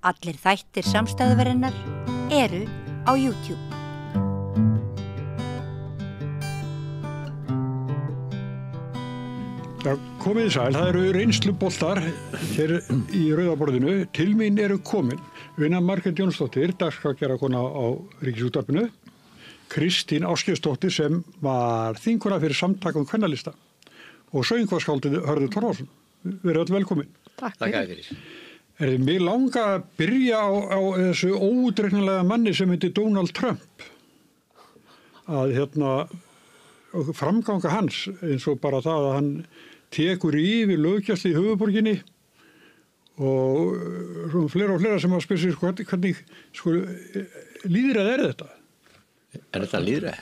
Allir þættir samstæðuverinnar eru á YouTube. Komið sæl, það eru reynsluboltar hér í Rauðaborðinu. Til mín eru komin Una Margrét Jónsdóttir, dagskrárgerðarkona á Ríkisútvarpinu, Kristín Ásgeirsdóttir sem var þingkona fyrir samtak kvennalista og söngvaskáldið Hörður Torfason. Verið öll velkomin. Takk fyrir. Mig langa að byrja á þessu óútreiknanlega manni sem heitir Donald Trump. Að framganga hans eins og bara það að hann tekur yfir löggæslu í höfuðborginni og fleira sem að spyrja sig hvernig lýðræði er þetta? Er þetta lýðræði?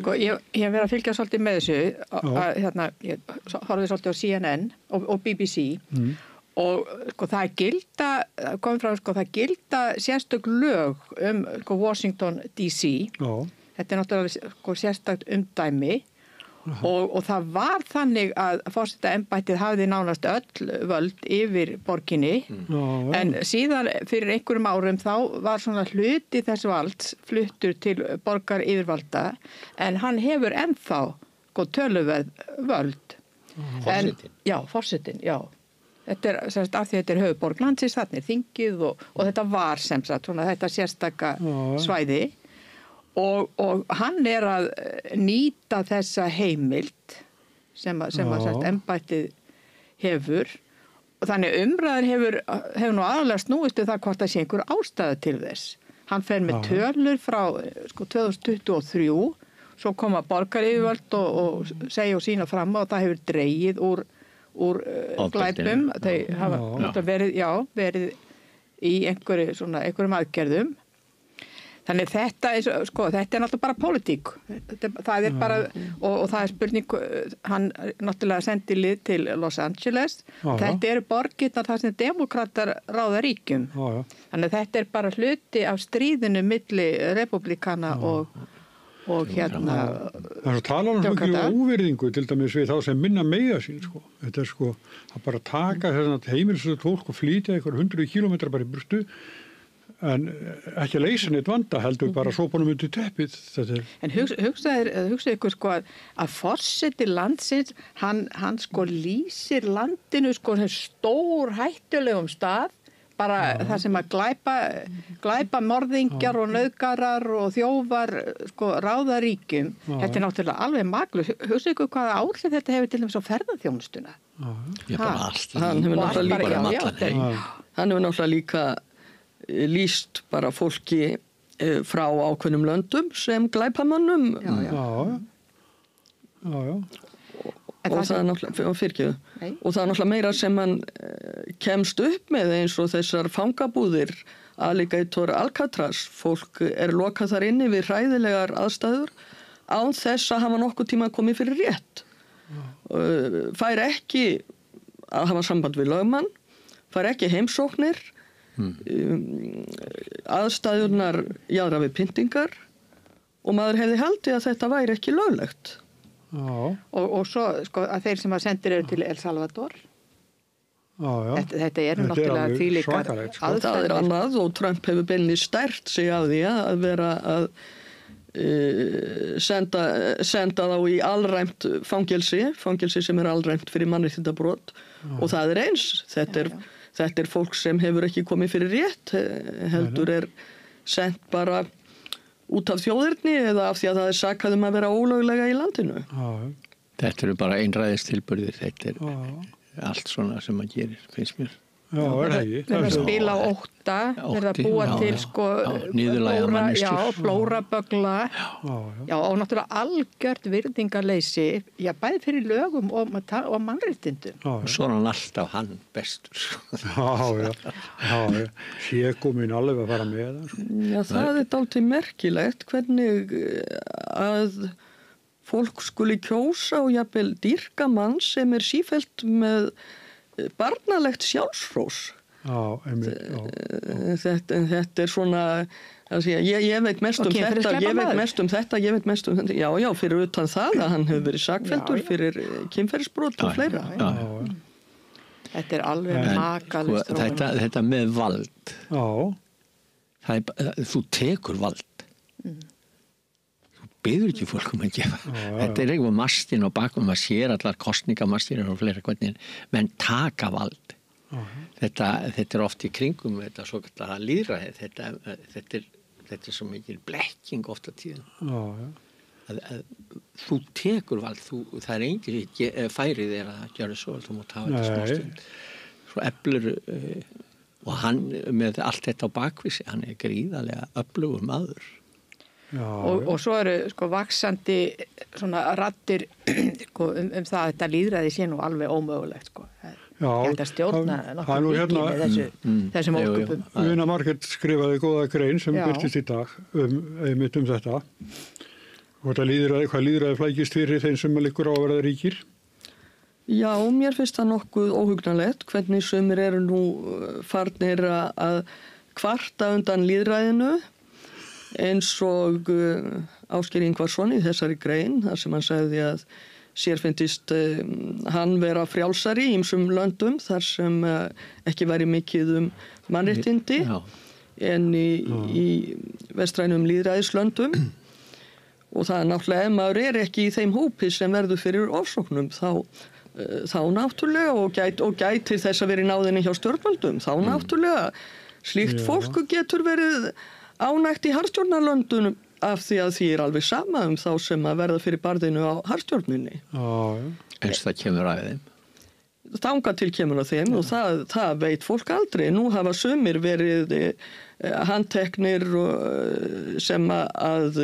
Sko, ég hef verið að fylgja svolítið með þessu ég horfði svolítið á CNN og BBC og sko það gilda sérstök lög Washington DC. Þetta er náttúrulega sérstakt umdæmi og það var þannig að forsetaembættið hafði nánast öll völd yfir borginni en síðan fyrir einhverjum árum þá var svona hluti þess valds fluttur til borgar yfirvalda en hann hefur ennþá töluverð völd. Forsetinn, já. Þetta er af því þetta er höfuðborg landsins, þarna er þingið og þetta var sem sagt svona þetta sérstaka svæði. Og hann er að nýta þessa heimild sem embættið hefur og þannig umræðan hefur nú aðalega snúist það hvort það sé einhver ástæða til þess. Hann fer með tölur frá 2023, svo koma borgaryfirvöld og segja og sína fram og það hefur dregið úr glæpum. Þau hafa verið í einhverjum aðgerðum. Þannig þetta er náttúrulega bara pólitík. Það er bara, og það er spurning, hann náttúrulega sendi lið til Los Angeles. Þetta eru borgirnar þar sem demokratar ráða ríkjum. Þannig þetta er bara hluti af stríðinu milli republikana og Það er að tala miklu óvirðingu til dæmis við þá sem minna mega sín. Þetta er að bara taka heimilsöðu fólk og flytja einhver 100 kilometra bara í burtu. En ekki að leysa neitt vanda heldur bara sópanum undir teppið. En hugsaðu ykkur að forseti landsins, hann lýsir landinu sem stór hættulegum stað, bara það sem að glæpa morðingjar og nauðgarar og þjófar ráða ríkjum. Þetta er náttúrulega alveg maglust. Hugsaðu ykkur hvaða áhrif þetta hefur til dæmis á ferðaþjónustuna. Bara allt. Hann hefur náttúrulega líka lýst bara fólki frá ákveðnum löndum sem glæpamönnum. Og það er náttúrulega meira sem hann kemst upp með eins og þessar fangabúðir Alligator Alcatraz. Fólk er lokað þar inni við hræðilegar aðstæður án þess að hafa nokkuð tíma komið fyrir rétt. Fær ekki að hafa samband við lögmann, fær ekki heimsóknir, aðstæðurnar jaðra við pyntingar og maður hefði haldið að þetta væri ekki löglegt. Og svo að þeir sem að sendir eru til El Salvador. Þetta eru náttúrulega þvílíkar aðstæður. Það er annað og Trump hefur beinni sterkt sig af því að vera að senda þá í alræmt fangelsi sem er alræmt fyrir mannréttindabrot og það er eins. Þetta er fólk sem hefur ekki komið fyrir rétt, heldur er sent bara út af þjóðerni eða af því að það er sakað að vera ólöglega í landinu. Þetta eru bara einræðistilburðir, þetta er allt svona sem maður gerir, finnst mér. Verða að spila á ótta, verða að búa til niðurlæga manneskjur. Blóraböggla og náttúrulega algjört virðingarleysi, bæði fyrir lögum og mannréttindum. Svona alltaf hann bestur. Sé komin alveg að fara með það. Það er dálítið merkilegt hvernig að fólk skuli kjósa og jafnvel dýrka mann sem er sífellt með barnalegt sjálfshrós. Þetta er svona ég veit mest um þetta, ég veit mest um þetta. Já, fyrir utan það að hann hefur verið sakfelldur fyrir kynferðisbrot og fleira. Þetta alveg makalist sko, þetta með vald. Já. Þú tekur vald. Þú biður ekki fólk að gefa. Þetta eitthvað mastin og bakum, maður sér allar kostningamastinir og fleira hvernig, menn taka vald. Þetta oft í kringum, þetta svo kallar lýðræði, þetta svo mikil blekking ofta tíðan. Að þú tekur vald, það engin færið að gera svo, þú mátt hafa þetta smástund. Svo eflur, og hann með allt þetta á bakvísi, hann gríðarlega öflugur maður. Og svo eru sko vaxandi svona raddir sko, það að þetta lýðræði sé nú alveg ómögulegt sko. Þetta stjórna nokkuð mikið með þessum óskupum. Una Margrét skrifaði góða grein sem birtist í dag einmitt þetta. Og hvað lýðræði flækist fyrir þeim sem liggur á að verða ríkir? Já, mér finnst það nokkuð óhugnalegt hvernig sumir eru nú farnir að kvarta undan lýðræðinu eins og Ásgeir Ingvarsson í þessari grein þar sem hann sagði að sér finnst hann vera frjálsari í ýmsum löndum þar sem ekki væri mikið mannréttindi en í vestrænum lýðræðislöndum. Og það náttúrulega, ef maður ekki í þeim hópi sem verður fyrir ofsóknum, þá náttúrulega, og gætir þess að vera í náðinni hjá stjórnvöldum, þá náttúrulega, slíkt fólk getur verið ánægt í harðstjórnarlöndunum af því að því alveg sama þá sem að verða fyrir barðinu á harðstjórninni. Eins það kemur að þeim. Þangað til kemur að þeim og það veit fólk aldrei. Nú hafa sumir verið handteknir sem að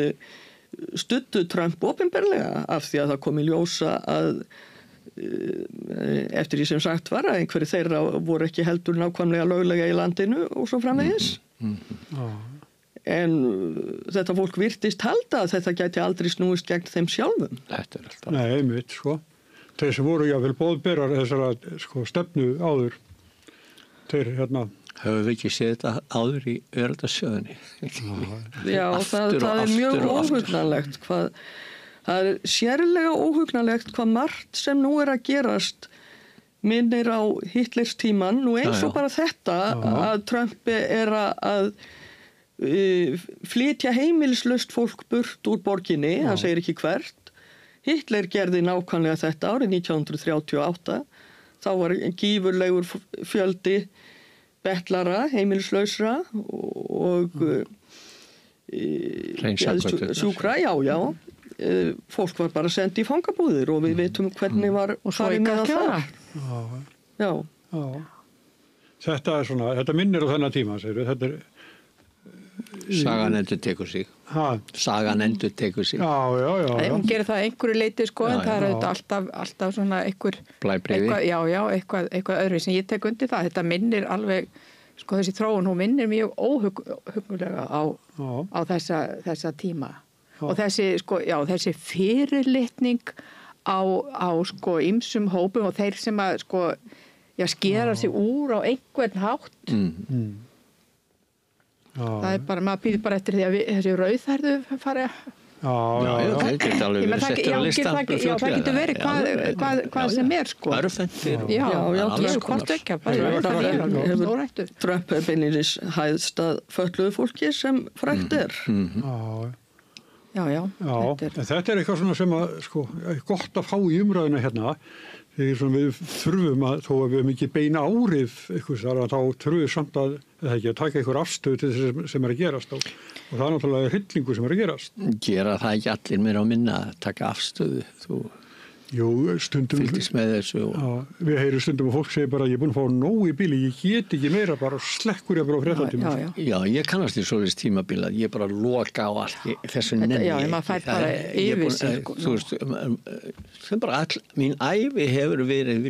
studdu Trump opinberlega af því að það kom í ljósa að eftir því sem sagt var að einhverju þeirra voru ekki heldur nákvæmlega löglega í landinu og svo framvegis. En þetta fólk virtist halda að þetta gæti aldrei snúist gegn þeim sjálfum. Þetta alltaf. Nei, einmitt, sko. Þeir sem voru jáfnvel boðberar þessara stefnu áður, þeir Höfum við ekki séð þetta áður í veraldarsögunni? Já, það er mjög óhugnanlegt. Það er sérlega óhugnanlegt hvað margt sem nú að gerast minnir á Hitlers tíman. Nú eins og bara þetta að Trump að flytja heimilislaust fólk burt úr borginni, hann segir ekki hvert. Hitler gerði nákvæmlega þetta árið 1938. Þá var gífurlegur fjöldi betlara, heimilislausra og sjúkra, já. Fólk var bara sendið í fangabúðir og við veitum hvernig var farið með það. Já. Þetta minnir á þennan tíma, segir við. Þetta Sagan endur tekur sig. Sagan endur tekur sig. Já. Hún gerir það einhverju leiti sko, en það er alltaf svona einhver blæbrigði. Eitthvað öðru sem ég tek undir það. Þetta minnir alveg, sko þessi þróun, hún minnir mjög óhugnulega á þessa tíma. Og þessi fyrirlitning á sko ýmsum hópum og þeir sem að sko skera sig úr á einhvern hátt. Það er bara, maður býður bara eftir því að þessi rauðhærðu fari að... Já, þeir geta alveg verið settur á listan. Já, það getur verið hvað sem er, sko. Örfendir. Já, hvort ekki. Trump beinlínis hæðst að fötluðu fólki sem frægt er. Já. Þetta er eitthvað svona sem að, sko, gott að fá í umræðuna hérna. Þegar við þurfum að, þó að við hefum ekki beina árið eitthvað þar, þá þurfum við samt að taka einhver afstöðu til þess sem er að gerast og það er náttúrulega hryllingur sem er að gerast. Gera það ekki allir mér á minna að taka afstöðu, þú stundum fylgist með þessu við heyrum stundum og fólk segir bara ég er búin að fá nóg í bíli, ég get ekki meira, bara slekkur ég bara á fréttatíma. Já, ég kannast í svoleiðis tímabíla, ég bara loka á allt þessu nenni. Já, maður fær bara yfir sig. Þú veist, sem bara mín ævi hefur verið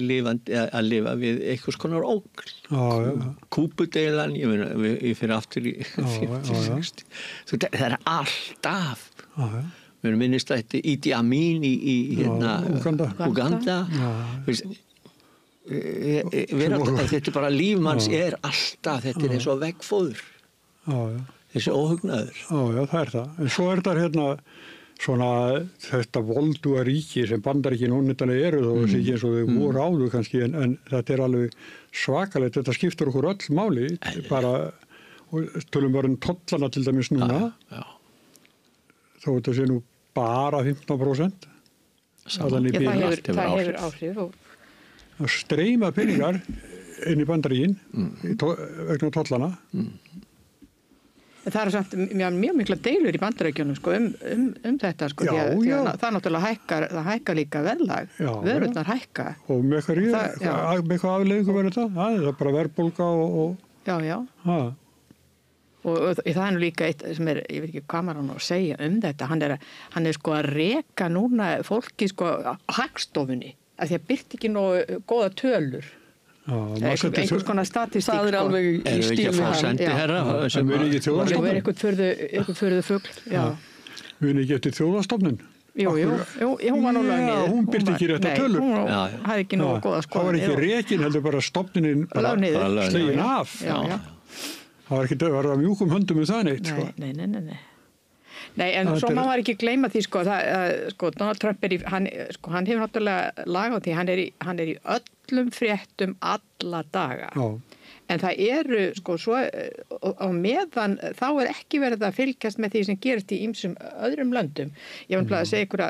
að lifa við einhvers konar ógn. Kúpudeilan, ég fyrir aftur í 50-60. Það er alltaf. Við erum minnist að þetta Idi Amin í Uganda. Þetta er bara lífmanns er alltaf, þetta er eins og veggfóður. Þessi óhugnaður. Já, það er það. En svo er það svona þetta volduga ríki sem Bandaríkin óneitanlega eru þó þessi ekki eins og þau voru áður kannski en þetta alveg svakalegt, þetta skiptur okkur öll máli bara, og tölum bara tollana til dæmis núna þó þetta sé nú bara 15%. Það hefur áhrif að streyma peningar inn í Bandaríkin vegna tollana. Það eru samt mjög mikla deilur í Bandaríkjunum sko, þetta sko, því að það náttúrulega hækkar líka verðlag, vörurnar hækka. Og með hvað afleiðingu verður það? Það er bara verðbólga og... Já. Og það er nú líka eitt sem ég veit ekki hvað maður að segja þetta, hann er sko að reka núna fólki sko á Hagstofunni, af því að byrti ekki nógu góða tölur. Einhvers konar statistík. Það er alveg í stíl við hann. Sendiherra sem er ekki þjóðastofnun. Það er eitthvað furðu fugl, já. Við ekki eftir þjóðastofnun. Jú, hún var nú lögð niður. Hún byrti ekki rétt að tölur. Nei, hún hafði ekki nógu góða skoðun. Það var ekki rekin, heldur bara stofnunin slegin af. Það var ekki að mjúkum höndum það neitt, sko. Nei, en svo má maður ekki gleyma því, sko, Donald Trump hann hefur náttúrulega lag á því, hann er í öllum fréttum alla daga. Já. En það eru, sko, svo á meðan þá er ekki verið að fylgjast með því sem gerist í ýmsum öðrum löndum. Ég var að segja ykkur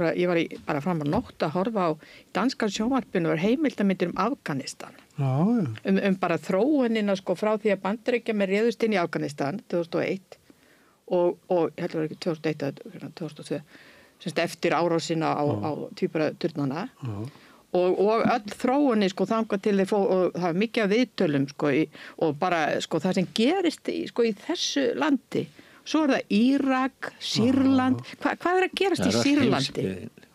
að ég var bara fram á nótt að horfa á danska sjónvarpinu og heimildarmyndir Afganistan. Bara þróunina, sko, frá því að Bandaríkjamenn réðust inn í Afganistan 2001 og ég heldur að það var ekki 2002, semst eftir árásina á tvíburaturnana og öll þróunni, sko, þangað til og það var mikið af viðtölum, sko, og bara, sko, það sem gerist í þessu landi. Svo er það Írak, Sýrland, hvað er að gerast í Sýrlandi?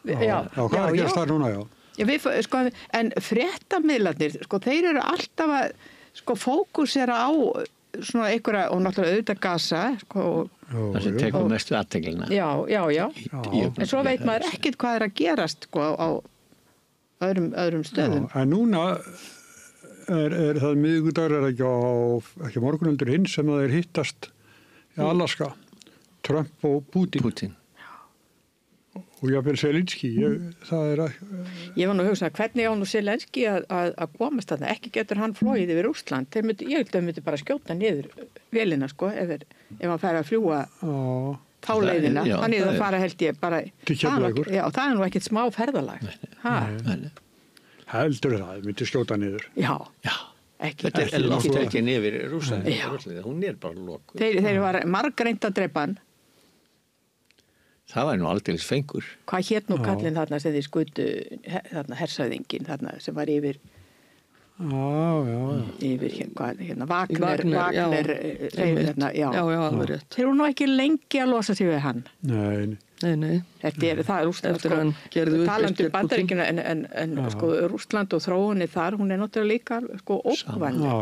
Já, hvað er að gerast þar núna, sko, en fréttamiðlarnir, sko, þeir eru alltaf að, sko, fókusera á svona einhverja, og náttúrulega auðvitað Gaza, sko. Það sem tekur mestu athyglinna. Já. En svo veit maður ekkert hvað er að gerast, sko, á öðrum stöðum. Já, en núna er það miðvikudagur, ekki morgunundur hinn sem það hittast í Alaska, Trump og Putin. Og jafnvel Zelenski, Ég var nú að hugsa, hvernig á nú Zelenski að komast þarna? Ekki getur hann flogið yfir Rússland. Ég held að þau myndi bara skjóta niður vélina, sko, ef hann færi að fljúga þá leiðina. Þannig að það fara, held ég, bara... Já, það er nú ekkert smá ferðalag. Heldur það, myndi skjóta niður. Já. Þetta er loftreikin yfir Rússland. Hún er bara lokuð. Þeir var margreynt að drepa hann. Það var nú aldeilis fengur. Hvað hét nú kallinn þarna sem þið skutu, þarna hersöðingin þarna sem var yfir hérna Wagner, alveg rétt. Þeir eru nú ekki lengi að losa sig við hann. Nei. Það er Rússland, sko, talandi Bandaríkjuna en sko Rússland og þróunni þar, hún er náttúrulega líka, sko, ógnvænleg.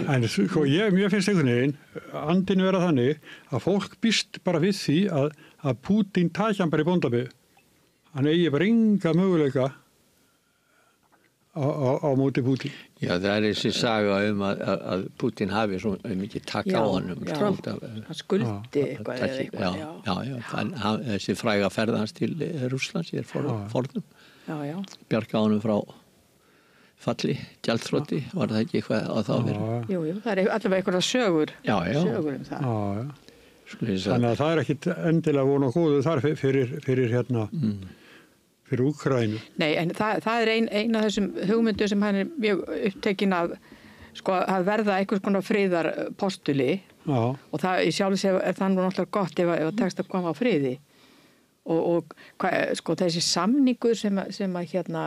En sko, mér finnst einhvern veginn, andinu vera þannig að fólk býst bara við því að Putin tækja hann bara í bóndabið. Hann eigi bara enga möguleika á móti Putin. Já, það er þessi saga að Putin hafi svo mikið taka á honum. Hann skuldi eitthvað. Já, þessi fræga ferða hans til Rússlands í fornum. Bjarga honum frá falli, gjaldþroti, var það ekki eitthvað á þá verið? Jú, það er allavega eitthvað sögur það. Þannig að það er ekkit endilega von og góðu þar fyrir hérna... fyrir Úkraínu. Nei, en það er ein af þessum hugmyndu sem hann er mjög upptekinn af, sko, að verða einhvers konar friðarpostuli og það í sjálfs er það nú náttúrulega gott ef tekst að koma á friði og sko þessi samningur sem að hérna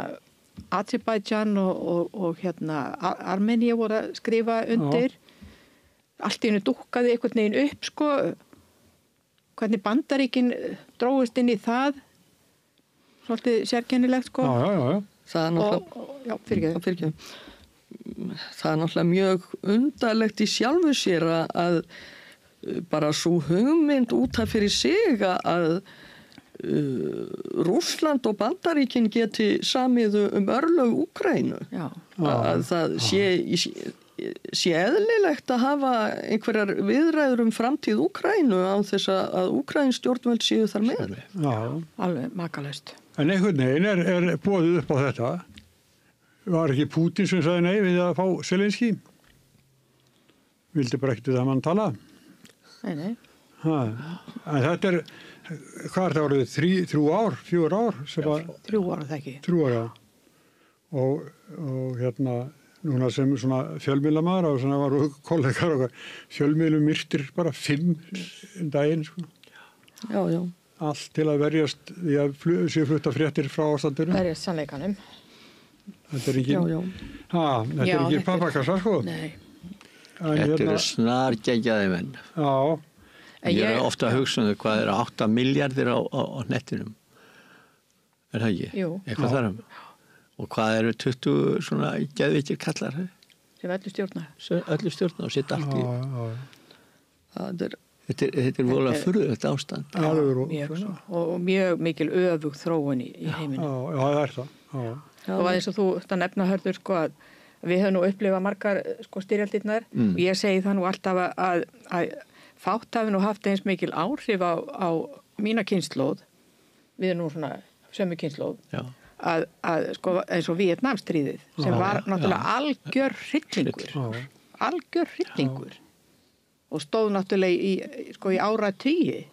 Azerbaijan og hérna Armenia voru að skrifa undir allt í hennu dúkkaði einhvern veginn upp, sko, hvernig Bandaríkin dróðist inn í það svolítið sérkennilegt, sko. Það er náttúrulega mjög undarlegt í sjálfu sér að bara svo hugmynd út af fyrir sig að Rússland og Bandaríkin geti samið örlög Úkraínu. Að það sé sé eðlilegt að hafa einhverjar viðræður framtíð Úkraínu án þess að Úkraín stjórnvöld séu þar með. Já. Alveg makalaust. En einhvern veginn er boðið upp á þetta. Var ekki Pútín sem sagði nei við að fá Zelenský? Vildi bara ekkert við það mann tala. Nei. En þetta hvað er það orðið? 3 ár, 4 ár? 3 ár það ekki. 3 ár, já. Og hérna, núna sem svona fjölmiðlamaður og svona var kollegar og fjölmiðlum myrtir bara 5 daginn, sko. Já. Allt til að verjast því að séu flutta fréttir frá ástandinu. Verjast sannleikanum. Þetta er ekki pappakassa, sko. Nei. Þetta eru snargeggjaði menn. Já. Ég er ofta að hugsa hvað 8 milljarðir á nettinum. Er það ekki? Jú. Eitthvað þar. Og hvað eru 20 svona geðveikir kallar? Sem öllu stjórna. Öllu stjórna og sitt allt í. Þetta er voðalega furðulegt ástand. Og mjög mikil öfug þróun í heiminu. Já, það er það. Og eins og þú nefna hörður, sko, að við höfum nú upplifað margar, sko, styrjaldirnar og ég segi það nú alltaf að fátt hafi nú haft eins mikil áhrif á mína kynslóð, við erum nú svona sömu kynslóð, að sko, eins og Víetnamstríðið sem var náttúrulega algjör hryllingur og stóð náttúrulega í áratugi.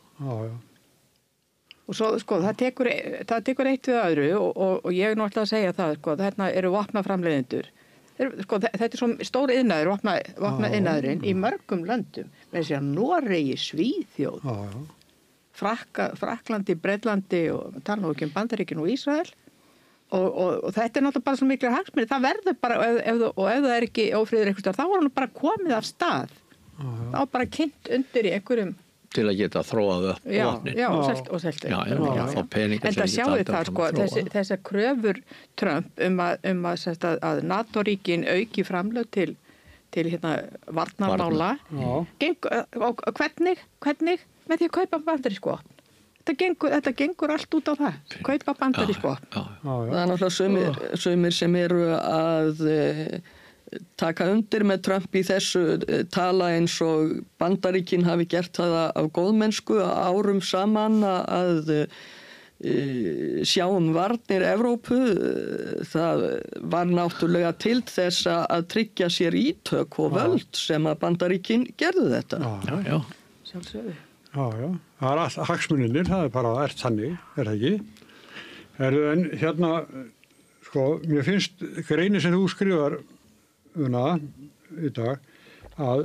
Og svo, sko, það tekur eitt við öðru og ég er náttúrulega að segja það, sko, þarna eru vopnaframleiðendur. Sko, þetta er svo stór iðnaður, vopna iðnaðurinn í mörgum löndum, með þess að Noregi, Svíþjóð, Frakklandi, Bretlandi og tala nú ekki Bandaríkin og Ísrael og þetta er náttúrulega bara svo miklu hagsmunir, það verður bara, ef það er ekki ófriður eitthvað, þá var hann bara komið af stað, þá bara kynnt undir í einhverjum til að geta þróað upp vopnin. Já, og seltu. Já, peningar en það sjáu það, sko, þessar kröfur Trump að NATO-ríkin auki framlög til hérna varnarmála. Og hvernig? Með því að kaupa bandarísku vopn. Þetta gengur allt út á það. Kaupa bandarísku vopn. Það er náttúrulega sumir sem eru að taka undir með Trump í þessu, tala eins og Bandaríkin hafi gert það af góðmennsku árum saman að sjá varnir Evrópu. Það var náttúrulega til þess að tryggja sér ítök og völd sem að Bandaríkin gerðu þetta. Já. Sjálfsögðu. Já. Það er allt hagsmuninir, það er bara þannig, er það ekki? En hérna, sko, mér finnst greinin sem þú skrifar í dag að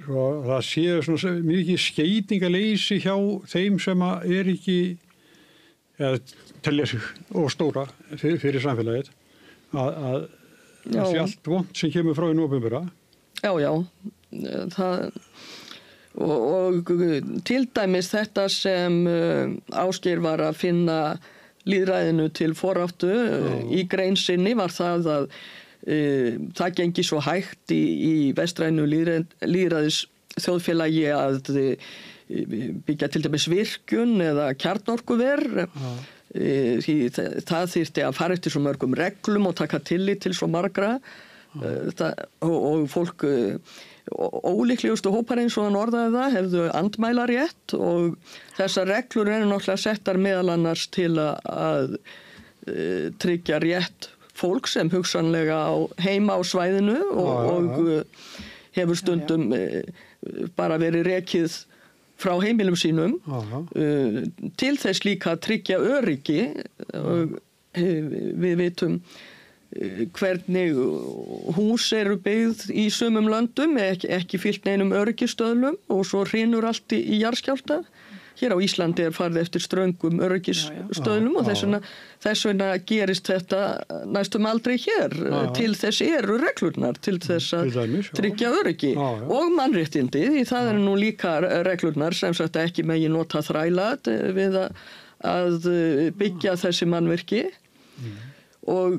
svo, það séu svona mikið skeytingaleysi hjá þeim sem er ekki telja sig og stóra fyrir samfélagið að það sé allt vont sem kemur frá hinu opinbera. Já. Og til dæmis þetta sem Ásgeir var að finna lýðræðinu til foráttu í grein sinni var það að það gengi svo hægt í vestrænu lýðræðis þjóðfélagi að byggja til dæmis virkjun eða kjarnorkuver. Það þyrfti að fara eftir svo mörgum reglum og taka tillit til svo margra og fólk ólíklegustu hópar eins og hann orðaði það hefðu andmælarétt og þessar reglur eru náttúrulega settar meðal annars til að tryggja rétt fólk sem hugsanlega heima á svæðinu og hefur stundum bara verið rekið frá heimilum sínum til þess líka að tryggja öryggi. Við vitum hvernig hús eru byggð í sumum löndum, ekki fyllt neinum öryggistöðlum og svo hrynur allt í jarðskjálfta. Hér á Íslandi farið eftir ströngum öryggisstöðlum og þess vegna gerist þetta næstum aldrei hér. Til þess eru reglurnar, til þess að tryggja öryggi og mannréttindi, því það eru nú líka reglurnar sem sagt ekki megi nota þræla við að byggja þessi mannvirki og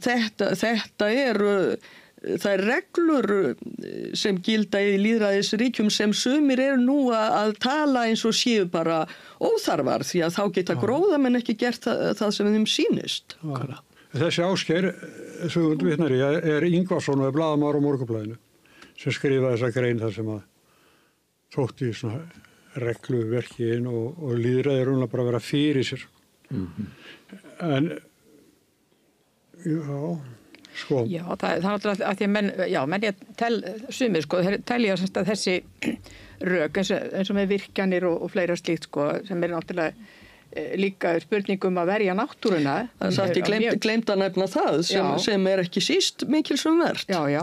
þetta eru það er reglur sem gilda í lýðræðisríkjum sem sumir eru nú að tala eins og séu bara óþarfar því að þá geta gróðamenn ekki gert það sem þeim sýnist. Þessi Ásgeir, sögund vitnari, Ingvarsson og blaðamaður á Morgunblaðinu sem skrifaði þessa grein þar sem að þótti svona regluverkin og lýðræði rúnlega bara að vera fyrir sér. En, já, sko. Já, það er náttúrulega að því að menn ég sumir, sko, telja að þessi rök eins og með virkjanir og fleira slíkt, sko, sem náttúrulega líka spurningum að verja náttúruna. Það er satt ég glemt að nefna það sem ekki síst mikilsvert. Já.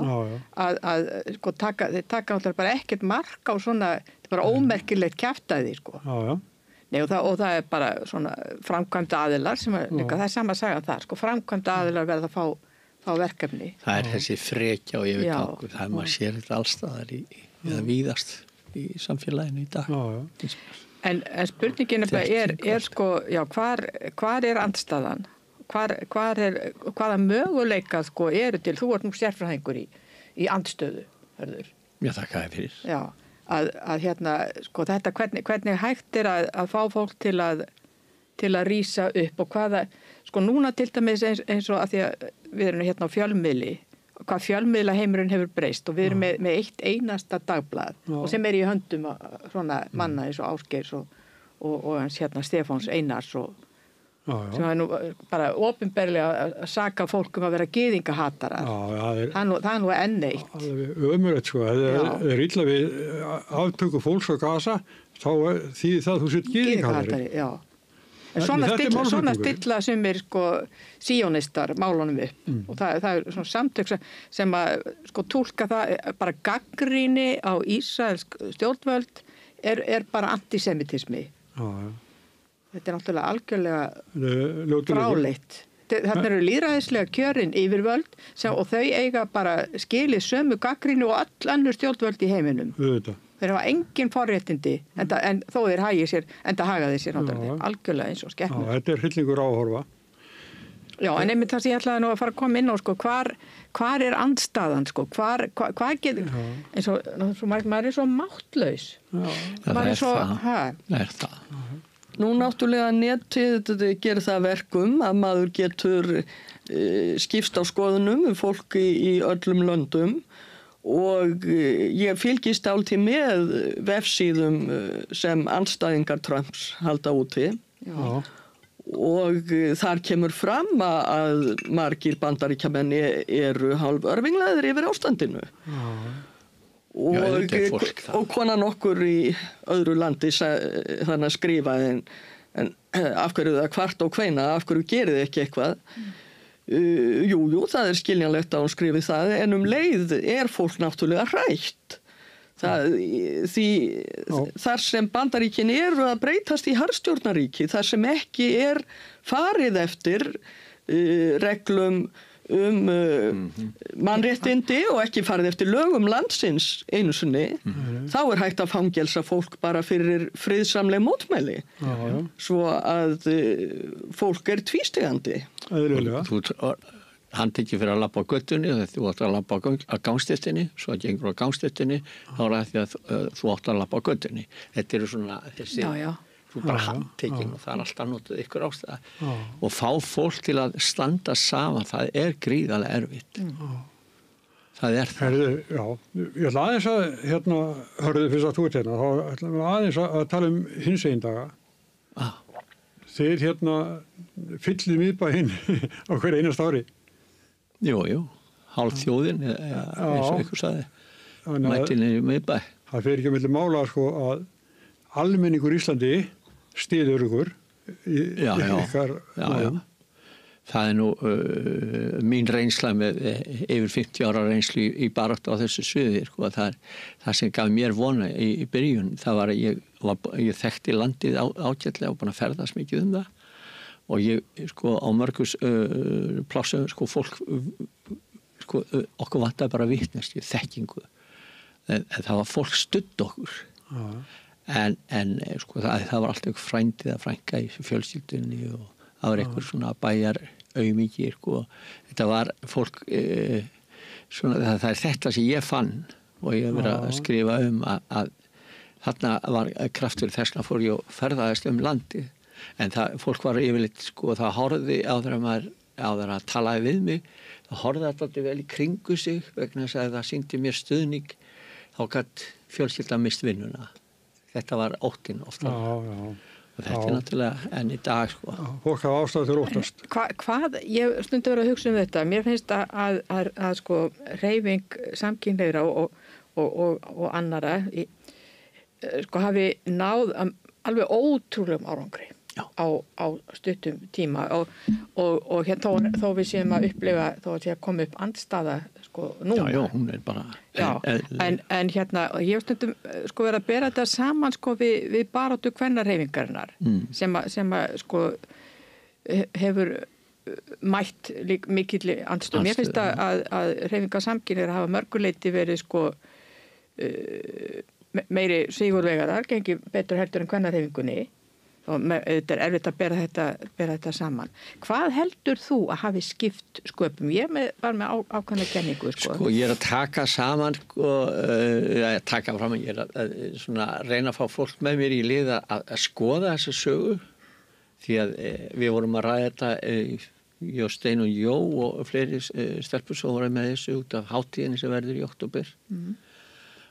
Að sko taka náttúrulega bara ekkert mark á svona, þetta er bara ómerkilegt kjaftaði, sko. Já. Nei, og það er bara svona framkvæmda aðilar sem líka, það er sama að segja það, sko, framkvæmda aðilar verða að fá verkefni. Það er þessi frekja og yfirtáku, það er maður sér þetta allstaðar eða víðast í samfélaginu í dag. Já. En spurningin er sko, já, hvar er andstaðan? Hvaða möguleika sko eru til, þú ert nú sérfræðingur í andstöðu, hörður. Já, þakka þér fyrir. Já, að hérna, sko, þetta hvernig hægt er að fá fólk til að rísa upp og hvaða, sko, núna til dæmis eins og að því að við erum hérna á fjölmiðli, hvað fjölmiðla heimurinn hefur breyst og við erum með eitt einasta dagblað og sem í höndum svona manna eins og Ásgeirs og hans hérna Stefáns Einars og sem er nú bara opinberlega að saka fólk að vera gyðingahatarar. Það er nú enn eitt. Ömurlegt, sko. Það er illa við aftöku fólks á Gaza, þá þýðir það þú sitt gyðingahatari. Já. En svona stilla sumir sko síónistar málunum upp og það er svona samtök sem að sko túlka það bara gagnrýni á ísraelsk stjórnvöld er bara antisemitismi. Þetta er náttúrulega algjörlega fráleitt. Þarna eru lýðræðislega kjörin yfirvöld og þau eiga bara skilið sömu gagnrýni og öll önnur stjórnvöld í heiminum. Þeir hafa engin forréttindi en þó þeir hagaði sér náttúrulega algjörlega eins og skepnur. Já, þetta er hryllingur áhorfa. Já, en einmitt það sem ég ætlaði nú að fara að koma inn á, sko, hvar er andstaðan, sko, hvað getur, eins og maður er svo máttlaus. Það er það. Nú náttúrulega netið gerir það verkum að maður getur skipst á skoðunum fólk í öllum löndum og ég fylgist álítið með vefsíðum sem andstæðingar Trumps halda úti. Já. Og þar kemur fram að margir bandaríkjamenn eru hálf örvinglaðir yfir ástandinu. Og konan okkur í öðru landi þannig að skrifa en af hverju það kvart og kveina, af hverju gerið ekki eitthvað. Jú, það er skiljanlegt að hún skrifi það, en leið er fólk náttúrulega hrætt. Þar sem Bandaríkin eru að breytast í harðstjórnaríki, þar sem ekki er farið eftir reglum mannréttindi og ekki farið eftir lögum landsins einu sinni, þá er hægt að fangelsa fólk bara fyrir friðsamleg mótmæli, svo að fólk er tvístigandi. Hann tekið fyrir að labba á göttunni og þú átt að labba á gangstéttinni, svo að gengur á gangstéttinni, þá er það því að þú átt að labba á göttunni. Þetta eru svona þessi, þú bara handtekinn og það er alltaf notað ykkur ástæða. Og fá fólk til að standa saman, það er gríðarlega erfitt. Það er það. Já, ég ætla aðeins að, hörðu fyrst að þú ert þá ætla aðeins að tala hinsegin daga. Þeir fyllið miðbæinn á hver einast ári. Jú, hálf þjóðin eins og ykkur sagði mættinni í miðbæ. Það fer ekki að milli mála sko að almenningur í Íslandi styður ykkur í ykkar málum. Það er nú mín reynsla með yfir 50 ára reynslu í baráttu á þessu sviði. Sko, það sem gaf mér vona í byrjun, það var að ég þekkti landið ágætlega og búin að ferðast mikið það. Og ég, sko, á mörgus plássum, sko, fólk, sko, okkur vantaði bara vitneskju, þekkingu. En það var fólk studd okkur. En sko, það var alltaf einhver frændið að frænka í fjölskyldunni og það var einhver svona bæjar auðmikið, sko. Þetta var fólk, svona, það er þetta sem ég fann og ég hef verið að skrifa að þarna var kraftur þessna fór ég að ferðaðist landið. En fólk var yfirleitt, sko, það horfði á þegar maður áður að talaði við mig, þá horfði þetta vel í kringu sig vegna þess að það sýndi mér stuðning, þá gætt fjölskyldan mist vinnuna. Þetta var óttinn ofta. Og þetta er náttúrulega enn í dag, sko. Fólk hafa ástæðu til óttast. Hvað, ég stundi verið að hugsa þetta, mér finnst að sko hreyfing samkynhneigðra og annara sko hafi náð alveg ótrúlegum árangri á stuttum tíma og hérna þó við séum að upplifa þó að sé að koma upp andstaða sko núna. Já, hún er bara... En hérna, ég hef stundum sko verið að bera þetta saman sko við baráttu kvennarhreyfingarinnar sem að sko hefur mætt mikill andstöðu. Mér finnst að hreyfingar samkynhneigðra hafa mörguleiti verið sko meiri sigurvegarar, gengi betur heldur en kvennarhreyfingunni. Og þetta er erfitt að bera þetta saman. Hvað heldur þú að hafi skipt sköpum? Ég var með ákveðna kenningu. Sko, ég er að taka saman, taka fram, ég er að svona, reyna að fá fólk með mér í lið að skoða þessa sögu, því að við vorum að ræða þetta, ég og Stein og Jó og fleiri stelpur svo voru með þessu út af hátíðinni sem verður í október.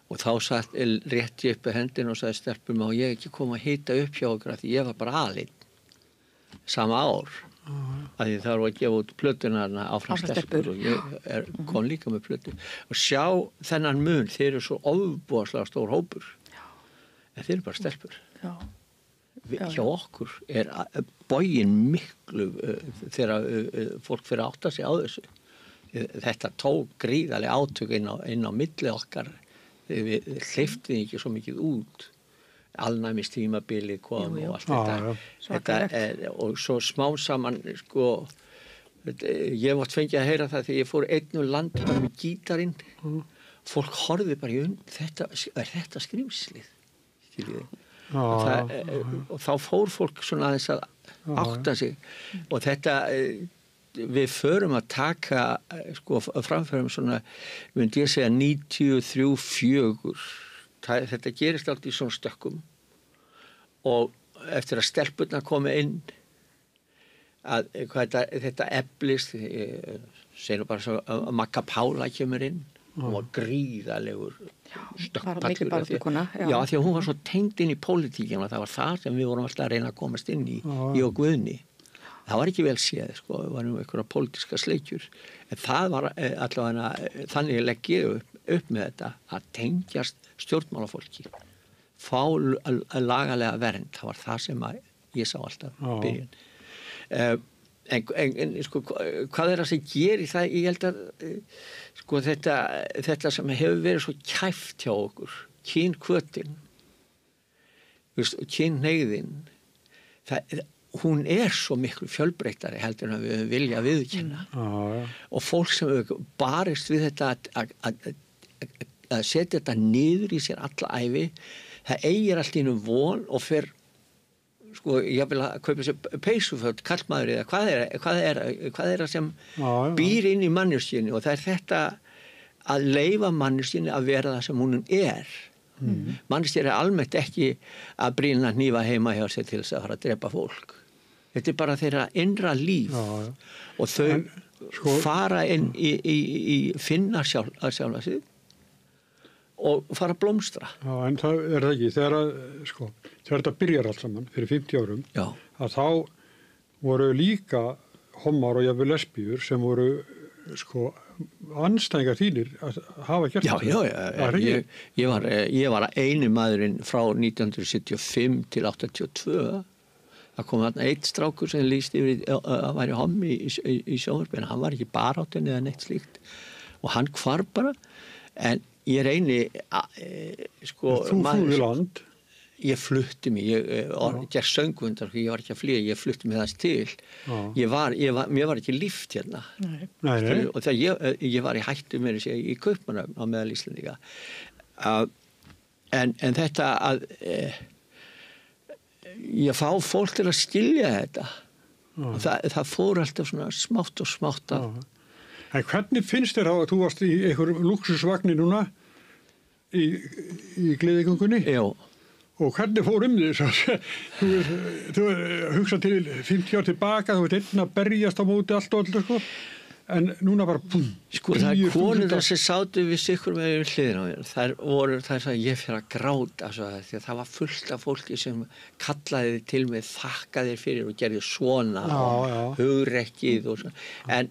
Og þá satt rétti upp hendin og sagði stelpur má ég ekki koma að hita upp hjá okkur því ég var bara aðeinn sama ár að því það var að gefa út plötuna áfram stelpur og ég kom líka með plötu og sjá þennan mun, þeir eru svo ofboðslega stór hópur en þeir eru bara stelpur hjá okkur er bogin miklu þegar fólk fyrir að átta sig á þessu þetta tók gríðarlega átök inn á milli okkar við hleyptum ekki svo mikið út alnæmistímabilið kom og allt þetta og svo smám saman sko ég mátt fengið að heyra það þegar ég fór einn og land bara með gítarinn fólk horfði bara í þetta skrímslið og þá fór fólk svona aðeins að átta sig og þetta við förum að taka sko framförum svona myndi ég segja 93-4 þetta gerist alltaf í svona stökkum og eftir að stelpurnar komi inn að þetta eflist segir nú bara svo að Magga Pála kemur inn hún var gríðalegur stökkpallur því að hún var svo tengd inn í pólitíkina það var það sem við vorum alltaf að reyna að komast inn í og Guðni það var ekki vel séð, sko, það var nú einhverja pólitíska sleikjur, en það var allavega þannig legg ég upp með þetta að tengjast stjórnmálafólki, fá lagalega vernd, það var það sem ég sá alltaf byrjun. En sko, hvað það sem gerir það, ég held að sko, þetta sem hefur verið svo kæft hjá okkur, kynhvötin, kynhneigðin, hún er svo miklu fjölbreyttari heldur en við vilja viðurkenna og fólk sem hefur barist við þetta að setja þetta niður í sér alla ævi það eigir allt í einu von og fer sko, ég vil að kaupa sér peysuföld kallmaður eða hvað er það sem býr inn í manneskjunni og það er þetta að leyfa manneskjunni að vera það sem hún er manneskjur er almennt ekki að brýna hnífa heima hjá sér til þess að fara að drepa fólk þetta er bara þeirra innra líf og þau fara inn í finna sjálfa sig og fara að blómstra en það er það ekki þegar þetta byrjar allt saman fyrir 50 árum að þá voru líka hommar og jafnvel lesbíur sem voru sko anstæðingar þínir að hafa gert ég var eini maðurinn frá 1975 til 82 það kom þarna eitt strákur sem lýst yfir að væri hommi í sjónvarpinu hann var ekki baráttunni eða neitt slíkt og hann hvarf bara en ég er eini sko þú fór í land ég flutti mig, ég gerð söngvundar ég var ekki að flýja, ég flutti mig þess til mér var ekki líft hérna Nei. og þegar ég var í hættu með þessi í Kaupmannahöfn á meðal Íslendinga en þetta að ég fá fólk til að skilja þetta og það fór alltaf svona smátt og smátt En hvernig finnst þér að þú varst í einhverjum lúksusvagni núna í gleðigöngunni? Já Og hvernig fór því? Þú hugsa til 50 ár tilbaka, þú veit einn að berjast á móti allt og allt, sko. En núna bara, Sko, það konur sem sátu við sikkur með hliðina á mér. Þær sagði, ég fyrir að gráta, því að það var fullt af fólki sem kallaði til mig, þakkaði þér fyrir og gerði svona, hugrekkið og svona. En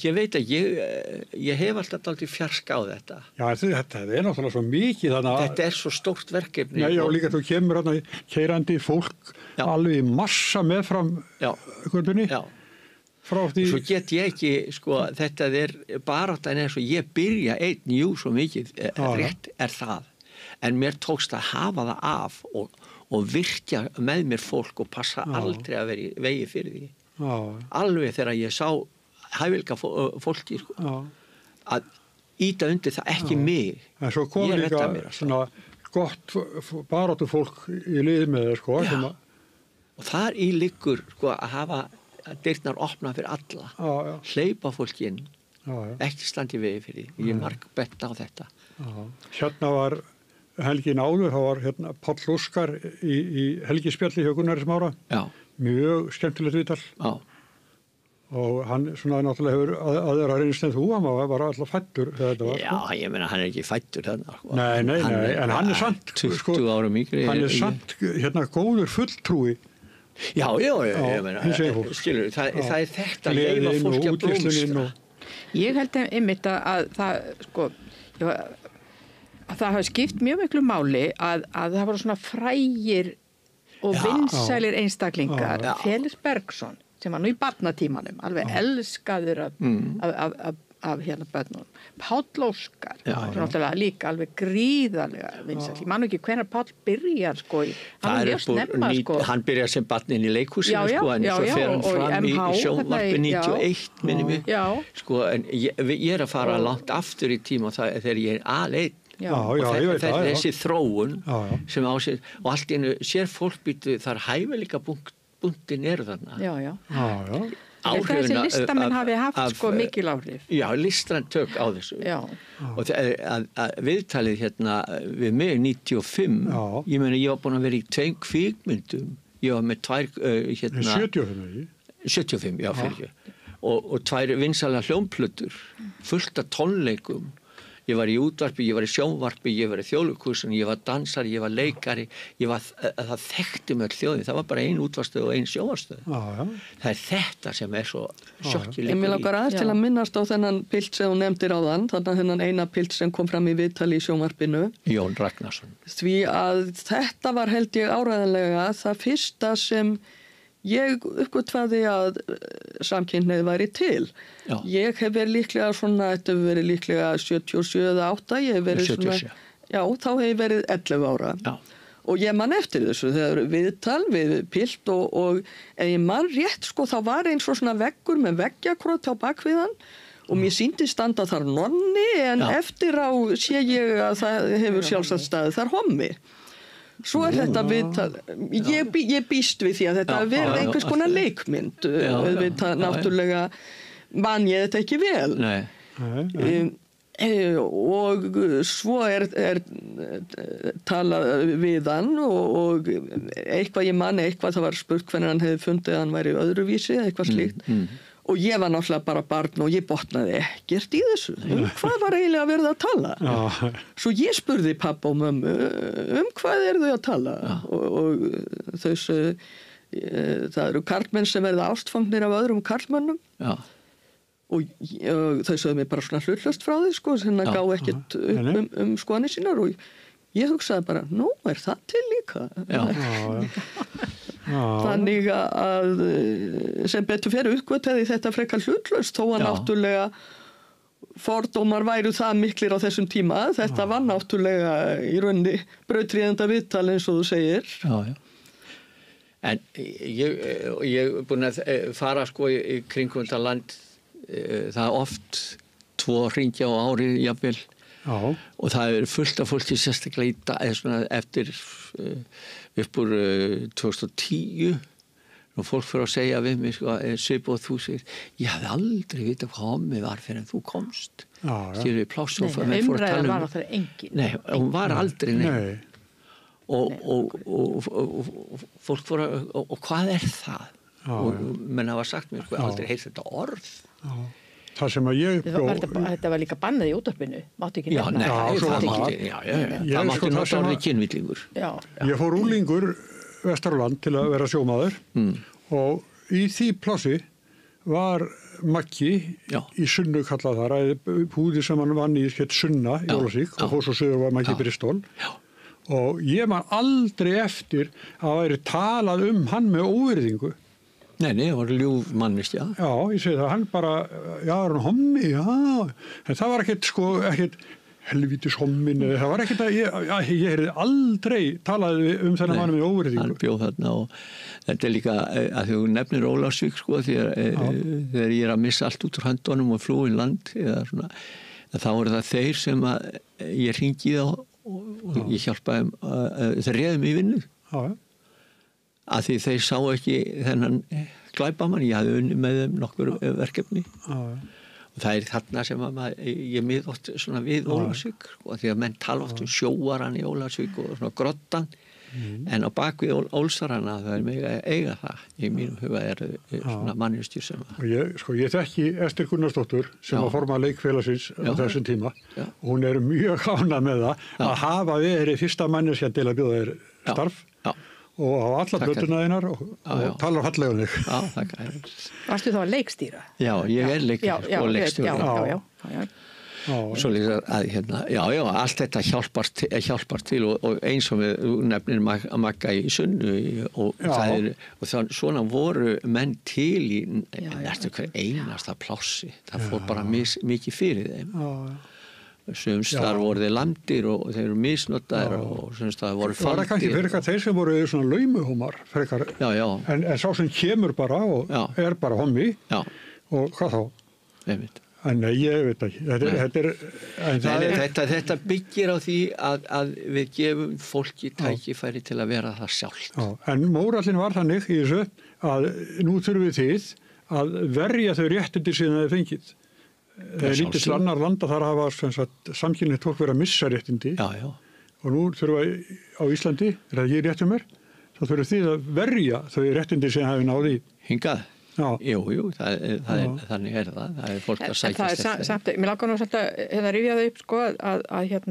ég veit að ég hef alltaf dálítið fjarska á þetta. Já, þetta náttúrulega svo mikið þannig að... Þetta svo stórt verkefni. Já, líka þú kemur hérna keyrandi fólk alveg í massa meðfram götunni. Já. Frá því... Svo get ég ekki, sko, þetta baráttan svo ég byrja svo mikið, rétt það. En mér tókst að hafa það af og virkja með mér fólk og passa aldrei að vera í vegi fyrir því. Alveg þegar ég sá hæfileika fólki, sko, að íta undir það ekki mig. En svo kom líka svona gott baráttu fólk í lið með það, sko. Og þar í liggur, sko, að hafa dyrnar opna fyrir alla, hleypa fólk inn, ekki standi vegi fyrir því. Ég marg bett á þetta. Hérna var helgin áður, það var hérna Páll Óskar í helgispjalli hjá Gunnari Smára. Mjög skemmtilegt viðtal. Og hann svona náttúrulega hefur aðra reynst en þú, hann var alltaf fættur þegar þetta var. Já, ég meina, hann ekki fættur þarna. Nei, en hann samt 20 árum yngri. Hann samt hérna góður fulltrúi. Já, ég meina, skilur, það þetta að leyfa fólki að blómstra. Ég held einmitt að það, sko, að það hafi skipt mjög miklu máli að það voru svona frægir og vinsælir einstaklingar. Felix Bergsson, sem var nú í barnatímanum, alveg elskaður af hérna börnunum. Páll Óskar, sem náttúrulega líka alveg gríðarlega vinsæll. Ég man ekki hvenær Páll byrjar, sko. Hann er mjög snemma, sko. Hann byrjar sem barnin í leikhúsinu, sko, en svo fer hann fram í sjónvarpi 91, minnum ég. Sko, en ég að fara langt aftur í tíma þegar ég aleinn. Þessi þróun sem á sér, og allt í einu sér fólk býtu, þar hæfileika buntin þarna. Þessi listamenn hafi haft sko mikil áhrif. Já, listamenn tök á þessu. Og að viðtalið hérna við mig 95, ég meina ég var búin að vera í 2 kvikmyndum, ég var með 2 hérna 75, já, fyrir og 2 vinsælar hljómplötur, fullt af tónleikum. Ég var í útvarpi, ég var í sjónvarpi, ég var í þjóðleikhúsinu, ég var dansari, ég var leikari, það þekkti með þjóðin, það var bara 1 útvarpsstöð og 1 sjónvarpsstöð. Það þetta sem svo sjokkilegur í. Ég vil okkar aðeins til að minnast á þennan pilt sem þú nefndir áðan, þannig þennan eina pilt sem kom fram í viðtali í sjónvarpinu. Jón Ragnarsson. Því að þetta var held ég áræðanlega það fyrsta sem ég uppgötvaði að samkynhneigð væri til. Ég hef verið líklega svona, þetta hefur verið líklega 77 eða 8, ég hef verið 77. Svona, já, þá hef ég verið 11 ára. Og ég man eftir þessu, þegar viðtal við pilt og ef ég man rétt, sko, þá var eins og svona veggur með veggjakrót á bakviðan og mér sýndi standa þar nonni, en eftir á sé ég að það hefur sjálfsagt staðið þar hommi. Svo þetta viðtal, ég býst við því að þetta verið einhvers konar leikmynd, viðtal, náttúrulega man ég þetta ekki vel. Og svo talað við hann og eitthvað ég man eitthvað, það var spurt hvernig hann hefði fundið að hann væri öðruvísi, eitthvað slíkt. Og ég var náttúrulega bara barn og ég botnaði ekkert í þessu. Hvað var eiginlega verið að tala? Svo ég spurði pappa og mömmu hvað þau að tala? Og þessu, það eru karlmenn sem verða ástfangnir af öðrum karlmönnum. Og þau sögðu mig bara svona hlutlaust frá því, sko, sem það gá ekkert upp skoðanir sínar og ég hugsaði bara, nú er það til líka. Þannig að sem betur fyrir uppgötaði þetta frekar hlutlaust, þó að náttúrulega fordómar væru það miklir á þessum tíma. Þetta var náttúrulega í rauninni brautryðjandi viðtal eins og þú segir. En ég er búin að fara sko í kringum þetta land, það oft 2 hringja á ári jafnvel. Og það fullt af fólki sérstaklega í dag eftir upp úr 2010 og fólk fyrir að segja við mig sko, Svipu og þú segir, ég hafði aldrei vitað hvað hommi var fyrir en þú komst. Skilur við pláss og umræða var náttúrulega engin. Nei, hún var aldrei og fólk fór og hvað það? Og menn hafa sagt mér aldrei heyrt þetta orð. Það sem að ég Þetta var líka bannað í útvarpinu, mátti ekki nefna. Það mátti nota orðið kynvillingur. Ég fór unglingur Vesturland til að vera sjómaður og í því plássi var Maggi í Sunnu kallað þar, húði sem hann vann í hétt Sunna í Ólafsvík og fór svo sögur var Maggi Bristol. Og ég man aldrei eftir að væri talað hann með óvirðingu. Nei, það var ljúf mannvist, Já, ég segi það, hann bara, er hann hommi, en það var ekkert helvítis hommin, það var ekkert að ég heyrði aldrei talað þennan mann með óvirðingu. Hann bjóð þarna og þetta líka að þú nefnir Ólafsvík, þegar ég að missa allt út úr höndunum og flúin land, eða svona, þá það þeir sem að ég hringi þá og ég hjálpaði þeir réðum í vinnu. Að því þeir sá ekki þennan glæpamann, ég hafði unnið með þeim nokkur verkefni og það þarna sem ég miðótt svona við Ólafsvík því að menn tala oft sjóaran í Ólafsvík og svona grottan en á bakvið Ólsarana það mig að eiga það í mínum huga svona mannjustjur sem og ég þekki Ester Gunnarsdóttur sem að forma leikfélagsins á þessum tíma og hún mjög ánægð með það að hafa verið fyrsta manneskja til að bjóða þér starf og á alla blötuna þínar og talar fallega um þig. Varstu þá að leikstýra? Já, ég og leikstýra. Svo líka að allt þetta hjálpar til og eins og við nefnir Magga í Sunnu og svona voru menn til í næstu hver einasta plássi. Það fór bara mikið fyrir þeim. Sumstar voru þeir lamdir og þeir eru misnotaðir og sumstar voru faldir. Það var kannski fyrir þeir sem voru svona laumuhúmar frekar, en sá sem kemur bara og bara hommi og hvað þá? Einmitt. En ég veit ekki. Þetta byggir á því að við gefum fólki tækifæri til að vera það sjálft. En mórallin var þannig í þessu að nú þurfum við þið að verja þau réttindi síðan þau fengið. Lítið til annar landa þar hafa samkynhneigt fólk verið að missa réttindi og nú þurfa á Íslandi, ég rétt mér, þá þurfa þið að verja þau réttindi sem hafi náði hingað. Jú, þannig það fólk að sækjast eftir. Samt, mér langar nú samt að rifja það upp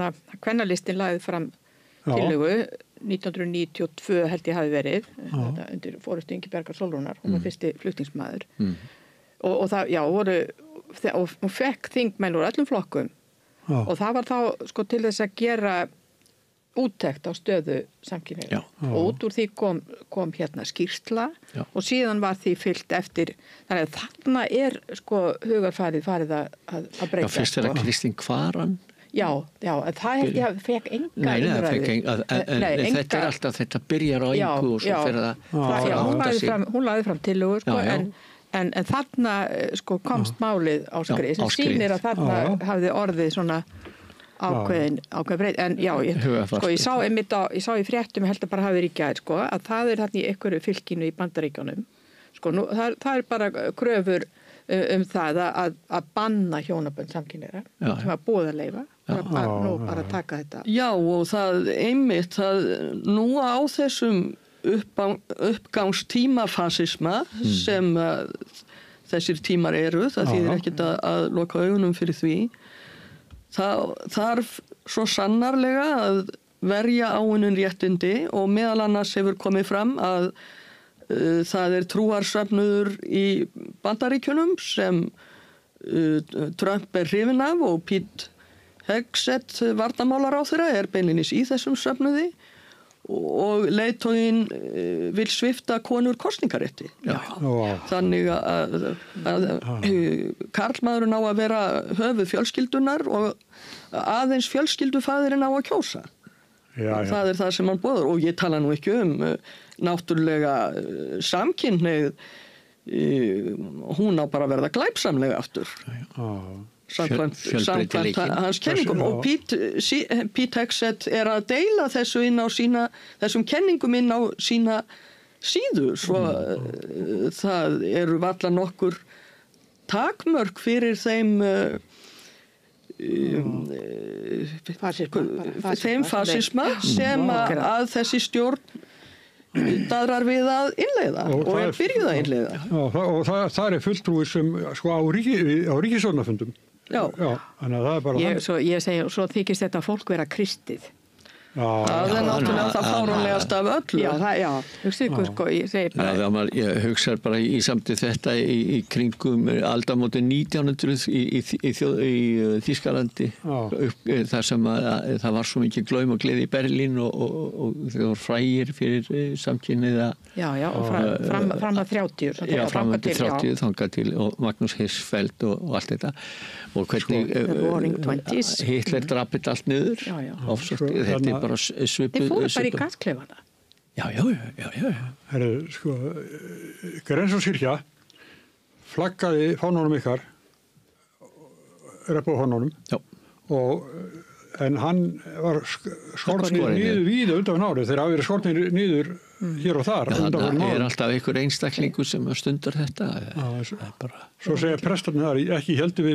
að kvennalistin lagði fram tillögu 1992 held ég hafi verið undir forystu Ingibergar Sólrúnar, hún var fyrsti flutningsmaður og það, voru og hún fekk þingmenn úr öllum flokkum og það var þá til þess að gera úttekt á stöðu samkynhneigðra og út úr því kom skýrsla og síðan var því fylgt eftir þannig að þarna hugarfarið farið að breyta. Fyrst Kristín Kvaran það held ég að fekk enga umræðu. Þetta alltaf, þetta byrjar á engu og svo fyrir það hún lagði fram tillögur en þarna komst málið á skrið sem sýnir að þarna hafði orðið svona ákveðin breyt en ég sá í fréttum ég held að bara hafi verið í gær að það þarna í einhverju fylkinu í Bandaríkjunum það bara kröfur það að banna hjónabönd samkynhneigðra sem að búið að leyfa nú bara taka þetta. Já og það einmitt nú á þessum uppgangstíma fasisma sem þessir tímar eru, það þýðir ekkert að loka augunum fyrir því. Það þarf svo sannarlega að verja áunninn réttindi og meðal annars hefur komið fram að það trúarsöfnuður í Bandaríkjunum sem Trump hrifinn af og Pete Hegseth varnarmálaráðherra beinlínis í þessum söfnuði og leiðtoginn vill svipta konur kosningarétti. Þannig að karlmaðurinn á að vera höfuð fjölskyldunar og aðeins fjölskyldufaðirinn á að kjósa. Það það sem hann boðar og ég tala nú ekki náttúrulega samkynhneigð hún á bara að verða glæpsamlega aftur. Samkvæmt hans kenningum og Pete Hegseth að deila þessu inn á þessum kenningum inn á sína síðu svo það varla nokkur takmörk fyrir þeim þeim fasisma sem að þessi stjórn daðrar við að innleiða og er byrjuð að innleiða. Og það fulltrúi sem sko á ríkisstjórnarfundum. Já. Þannig að það bara... Ég segi, svo þykist þetta fólk vera kristið. Það náttúrulega það fáránlegast af öllu. Já, hugsa ykkur sko, ég segi bara. Ég hugsa bara í samtíð þetta í kringum aldamóti 1900 í Þýskalandi, þar sem það var svo mikið glaum og gleði í Berlín og þau voru frægir fyrir samkynniða. Já, og fram að 30. Já, fram að 30, þangað til og Magnús Hirschfeld og allt þetta. Og hvernig Hitler drapit allt niður. Þetta er bara svipuð. Þið fóru bara í gasklefana. Já. Herru, sko, Grensásskirkja flaggaði fánunum ykkar, reppufánunum. Já. En hann var skornir niður víða undan árið. Þeir hafa verið skornir niður hér og þar. Það alltaf einhver einstaklingur sem stundar þetta. Svo segja prestarnir þar, ekki heldur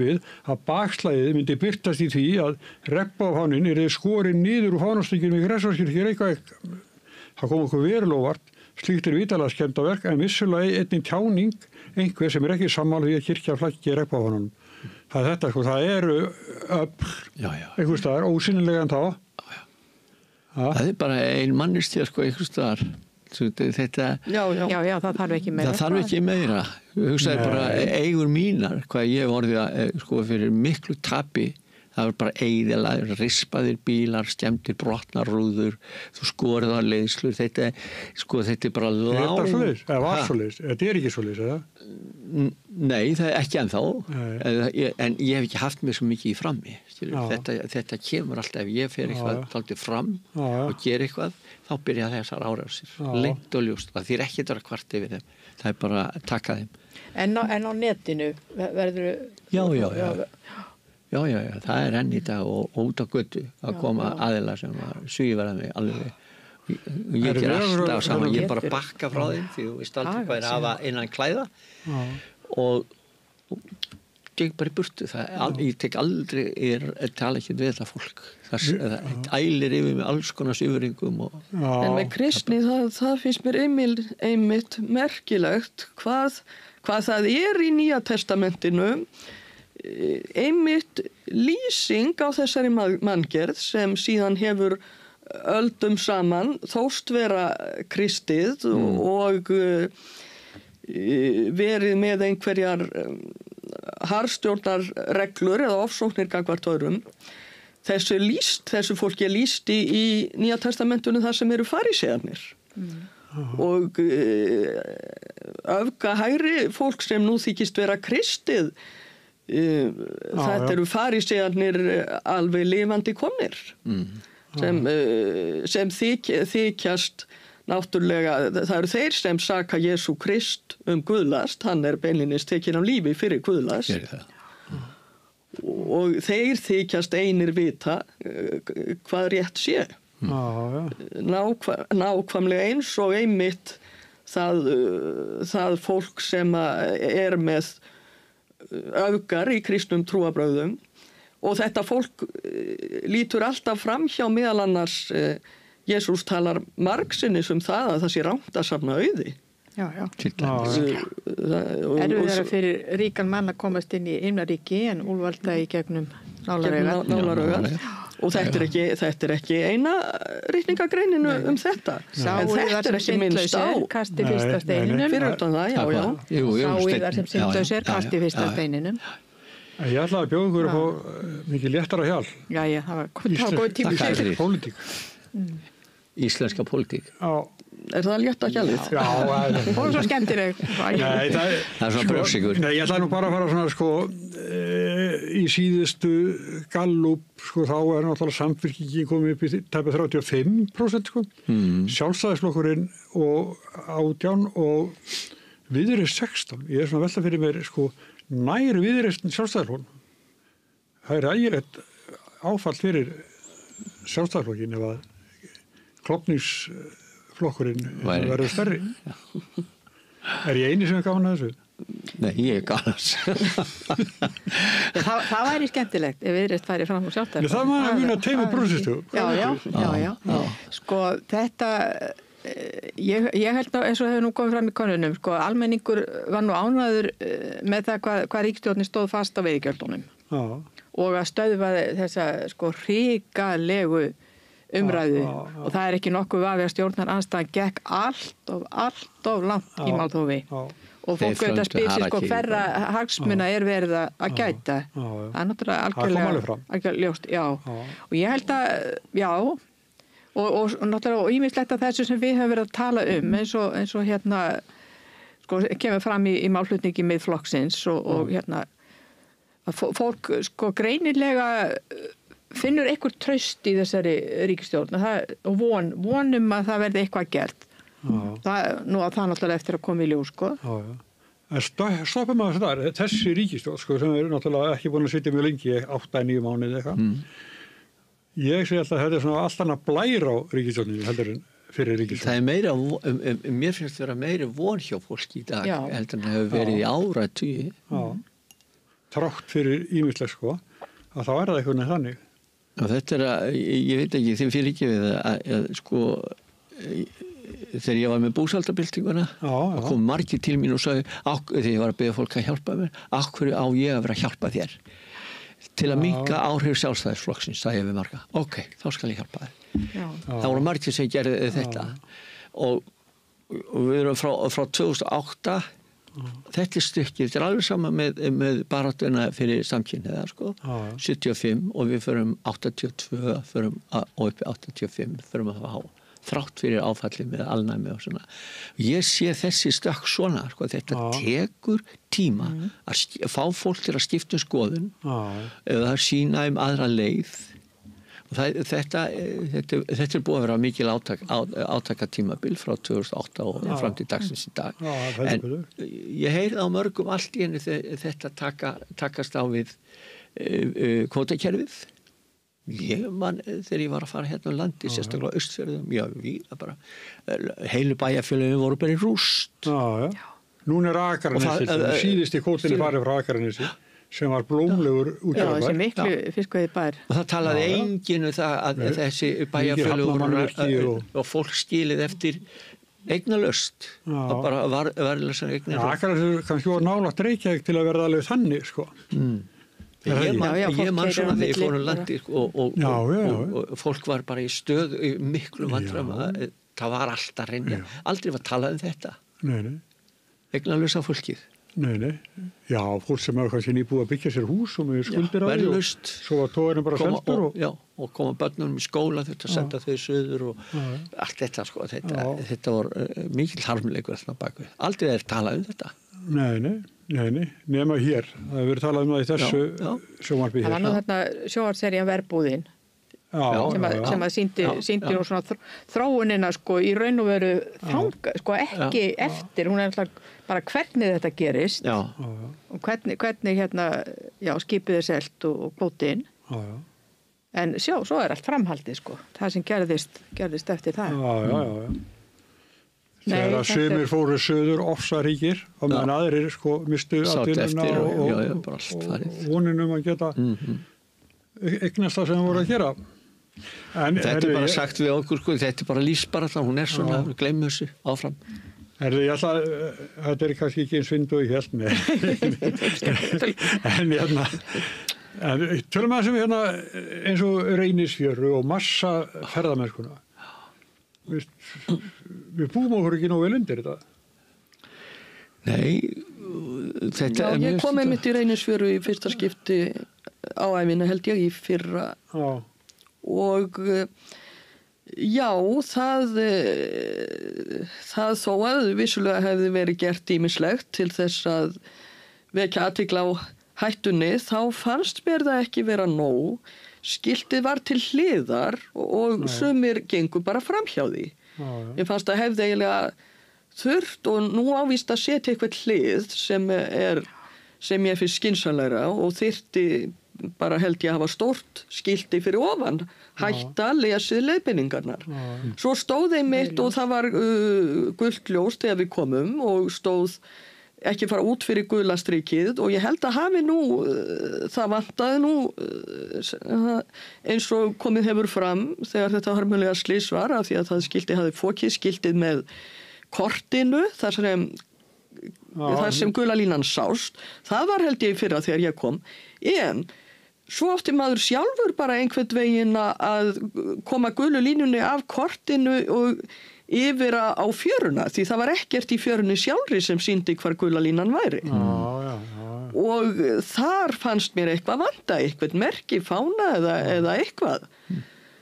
við að bakslæðið myndi birtast í því að reppufánin skorinn niður úr fánastykjunum í Grensásskirkju í Reykjavík. Það kom okkur verulega óvart. Slíkt vitanlega skemmdarverk, en vissulega einnig tjáning einhver sem ekki sammála því að kirkja flaggi reppufánunum. Það er þetta, sko, það eru einhvers staðar, ósynnilegan þá. Það er bara ein manneskja, sko, einhvers staðar. Þetta... Já, það þarf ekki meira. Það þarf ekki meira. Hugsaði bara eigur mínar, hvað ég orðið sko, fyrir miklu tapi. Það var bara eyðilega, rispaðir bílar, skemmtir, brotnar rúður, þú skorið á leiðslur, þetta er bara lang... Er þetta svoleiðis? Eða var svoleiðis? Þetta er ekki svoleiðis, eða? Nei, það er ekki ennþá, en ég hef ekki haft mig svo mikið í frammi. Þetta kemur alltaf, ef ég fer eitthvað dálítið fram og ger eitthvað, þá byrja þessar árásir, lengt og ljóst, það þýr ekki að vera kvart yfir þeim, það er bara að taka þeim. En á netinu verður... Já, það er enn í dag og út á götu að koma aðila sem svífara mig alveg. Ég ger alltaf saman, ég bara bakka frá þeim því þú veist aldrei hvað er að hafa innan klæða og geng bara í burtu. Ég tek aldrei, tala ekki við þetta fólk. Það ælir yfir með alls konar svifringum. En með kristni, það finnst mér einmitt merkilegt hvað það er í Nýja testamentinu, einmitt lýsing á þessari manngerð sem síðan hefur öldum saman þóst vera kristið og verið með einhverjar harðstjórnarreglur eða ofsóknir gagnvart öðrum. Þessu fólki er lýst í Nýja testamentunum þar sem eru farísearnir. Og öfgahægri fólk sem nú þykist vera kristið, þetta eru farísearnir alveg lifandi komnir sem þykjast náttúrulega, það eru þeir sem saka Jesú Krist guðlast, hann er beinlínis tekinn af lífi fyrir guðlast og þeir þykjast einir vita hvað rétt sé. Nákvæmlega eins og einmitt það fólk sem er með öfgar í kristnum trúarbrögðum og þetta fólk lítur alltaf fram hjá meðal annars Jesús talar margsinnis það að það sé rangt að safna auði. Erfiðara fyrir ríkan mann að komast inn í himnaríki en úlvalda í gegnum nálarauga. Og þetta er ekki eina ritningagreininu þetta. En þetta er ekki minnst á. Kasti fyrsta steininum. Fyrir utan það, Sáiðar sem syndlausir, kasti fyrsta steininum. Ég ætlaði að bjóða ykkur upp á mikið léttara hjal. Já, það var góð tími fyrir. Pólitík. Íslenska pólitík. Er það létta hjalið? Já. Og svo skemmtileg. Nei, það er svona brjósikur. Nei, ég ætlaði nú bara að fara svona sko í síðustu Gallup sko þá er náttúrulega Samfylkingin komið upp í tæpa 35% sko. Sjálfstæðisflokkurinn og 18 og Viðreisn 16. Ég er svona velta fyrir mér sko nær Viðreisn Sjálfstæðisflokkurinn. Það er ægilegt áfall fyrir Sjálfstæðisflokkinn ef að klofningsflokkurinn verður stærri. Er ég eini sem er gaman að þessu? Nei, ég galans. Það væri skemmtilegt ef Viðreisn færi fram og sjálfstæðisflokkur. Það var að vinna tveimur prósentu. Já. Sko, þetta, ég held að eins og hefur nú komið fram í konunum, sko, almenningur var nú ánægður með það hvað ríkisstjórnin stóð fast á veiðigjöldunum. Já. Og að stöðva þessa, sko, hrikalegu umræðu og það er ekki nokkuð vafi að stjórnarandstaðan gekk allt of langt í málþófi og fólk auðvitað spyr sig sko hverra hagsmuna er verið að gæta það er náttúrulega algjörlega ljóst, og ég held að og náttúrulega og ýmislegt af þessu sem við höfum verið að tala eins og hérna sko kemur fram í málflutningi Miðflokksins og hérna að fólk sko greinilega finnur eitthvað traust í þessari ríkisstjórn og vonum að það verði eitthvað gert. Nú að það náttúrulega eftir að koma í ljós, sko. En stoppum að það, þessi ríkisstjórn, sko, sem eru náttúrulega ekki búin að sitja mjög lengi, 8-9 mánuði eitthvað. Ég segi alltaf að þetta er svona allt annað blær á ríkisstjórninni heldur en fyrir ríkisstjórn. Það er meira, mér finnst vera meiri von hjá fólki í dag, heldur en það hefur verið í áratugi. Trátt fyrir ýmislegt, sko, að þá er það eitthvað þannig. Og þetta ég veit ekki, þeim fyrir ekki við að sko, þegar ég var með búsaldabyltinguna, það kom margir til mín og sagði, þegar ég var að beða fólk að hjálpa mér, af hverju á ég að vera að hjálpa þér? Til að minnka áhrif Sjálfstæðisflokksins, sagði ég við marga. Ok, þá skal ég hjálpa þér. Það voru margir sem gerði þetta. Og við erum frá 2008, þetta stykkið, þetta alveg sama með baráttuna fyrir samkynhneigða, sko, 75 og við förum 82, og uppi 85, förum að hafa þrátt fyrir áfallið með alnæmi og svona. Ég sé þessi stökk svona, sko, þetta tekur tíma að fá fólk til að skipta skoðun, eða að sýna aðra leið. Og þetta er búið að vera mikil átakatímabil frá 2008 og fram til dagsins í dag. En ég heyrði á mörgum allt í henni þetta takast á við kvótakerfið. Ég man þegar ég var að fara hérna á landi, sérstaklega á Austfjörðum, heilu bæjarfélögin voru bara í rúst. Núna er Akranesi, síðusti kvótinni farið frá Akranesi. Sem var blómlegur útgerðarbær. Já, sem miklu fiskveiði bær. Og það talaði enginn það að þessi bæjarfélög og fólk skilið eftir eignalaust. Það bara varðlösa eignalaust. Akranesi kannski voru nálægt Reykjavík til að verða alveg þannig, sko. Ég man svona þegar ég fór landi og fólk var bara í miklu vandræðum að það var alltaf reynja. Aldrei var talað þetta. Eignalausa fólkið. Nei. Já, fólk sem hefur kannski nýbúið að byggja sér hús og með skuldir á því og svo var tóðurinn bara seldur og koma börnunum í skóla þetta að senda þau söður og allt þetta, sko, þetta var mikil harmleikur þarna baku. Aldrei er talað um þetta. Nei, nema hér. Það hefur verið talað um það í þessu sjónvarpi hér. Það var nú þarna sjónvarpsserían Verbúðin sem að sýndi nú svona þróunina, sko, í raun og veru sko ekki eftir, hún er alltaf bara hvernig þetta gerist og hvernig hérna skipið er selt og kvótinn en svo er allt framhaldið, sko, það sem gerðist eftir það. Þegar að sumir fóru söður ofsaríkir og meðan aðrir, sko, mistu atvinnuna og voninum að geta eignast það sem það voru að gera. Þetta er bara sagt við okkur, sko, þetta er bara lífsbaráttan, hún er svona, við gleymum þessu áfram. Þetta er kannski ekki eins vind og ég held með. En tölum að sem eins og Reynisfjöru og massa ferðamennskuna. Við búum okkur ekki nógu vel undir þetta. Nei, þetta er mjög... Ég kom einmitt í Reynisfjöru í fyrsta skipti á ævinni, held ég, í fyrra. Og já, það þó að vissulega hefði verið gert ýmislegt til þess að vekja athygli á hættunni, þá fannst mér það ekki vera nóg. Skiltið var til hliðar og sumir gengur bara framhjá því. Ég fannst að hefði eiginlega þurft og nú ávist að setja eitthvað hlið sem ég finnst skynsamlegra og þyrfti bara held ég að hafa stórt skilti fyrir ofan, hætta lesið leiðbeiningarnar. Svo stóð einmitt og það var gult ljós þegar við komum og stóð ekki fara út fyrir gula strikið og ég held að hafi nú, það vantaði nú eins og komið hefur fram þegar þetta hörmulega slys var af því að það hafði fokið skiltið með kortinu þar sem gula línan sást. Það var held ég fyrra þegar ég kom. En svo átti maður sjálfur bara einhvern veginn að koma gulu línunni af kortinu og yfir á fjöruna því það var ekkert í fjörunni sjálfri sem sýndi hvar gula línan væri. Og þar fannst mér eitthvað vanta, eitthvað merki, fána eða eitthvað.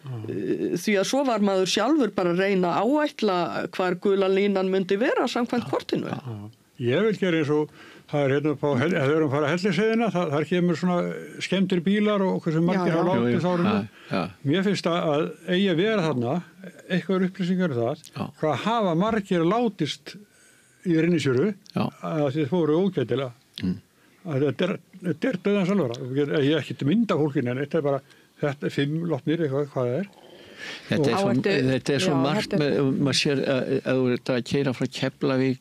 Því að svo var maður sjálfur bara að reyna að áætla hvar gula línan myndi vera samkvæmt kortinu. Ég vil gera eins og það hérna upp á, ef við erum að fara að Hellisheiðina, þar kemur svona skemmtir bílar og hversu margir hafa látið þá árinu. Mér finnst að eigi að vera þarna, eitthvað upplýsingar það, hvað hafa margir látist í Reynisfjöru að þið fóru ógætilega. Þetta er döðans alvara. Ég er ekki mynda fólkinu en þetta er bara, þetta er 5 látnir, eitthvað hvað það er. Þetta er svo margt með, maður sér að þú ert að keyra frá Keflavík,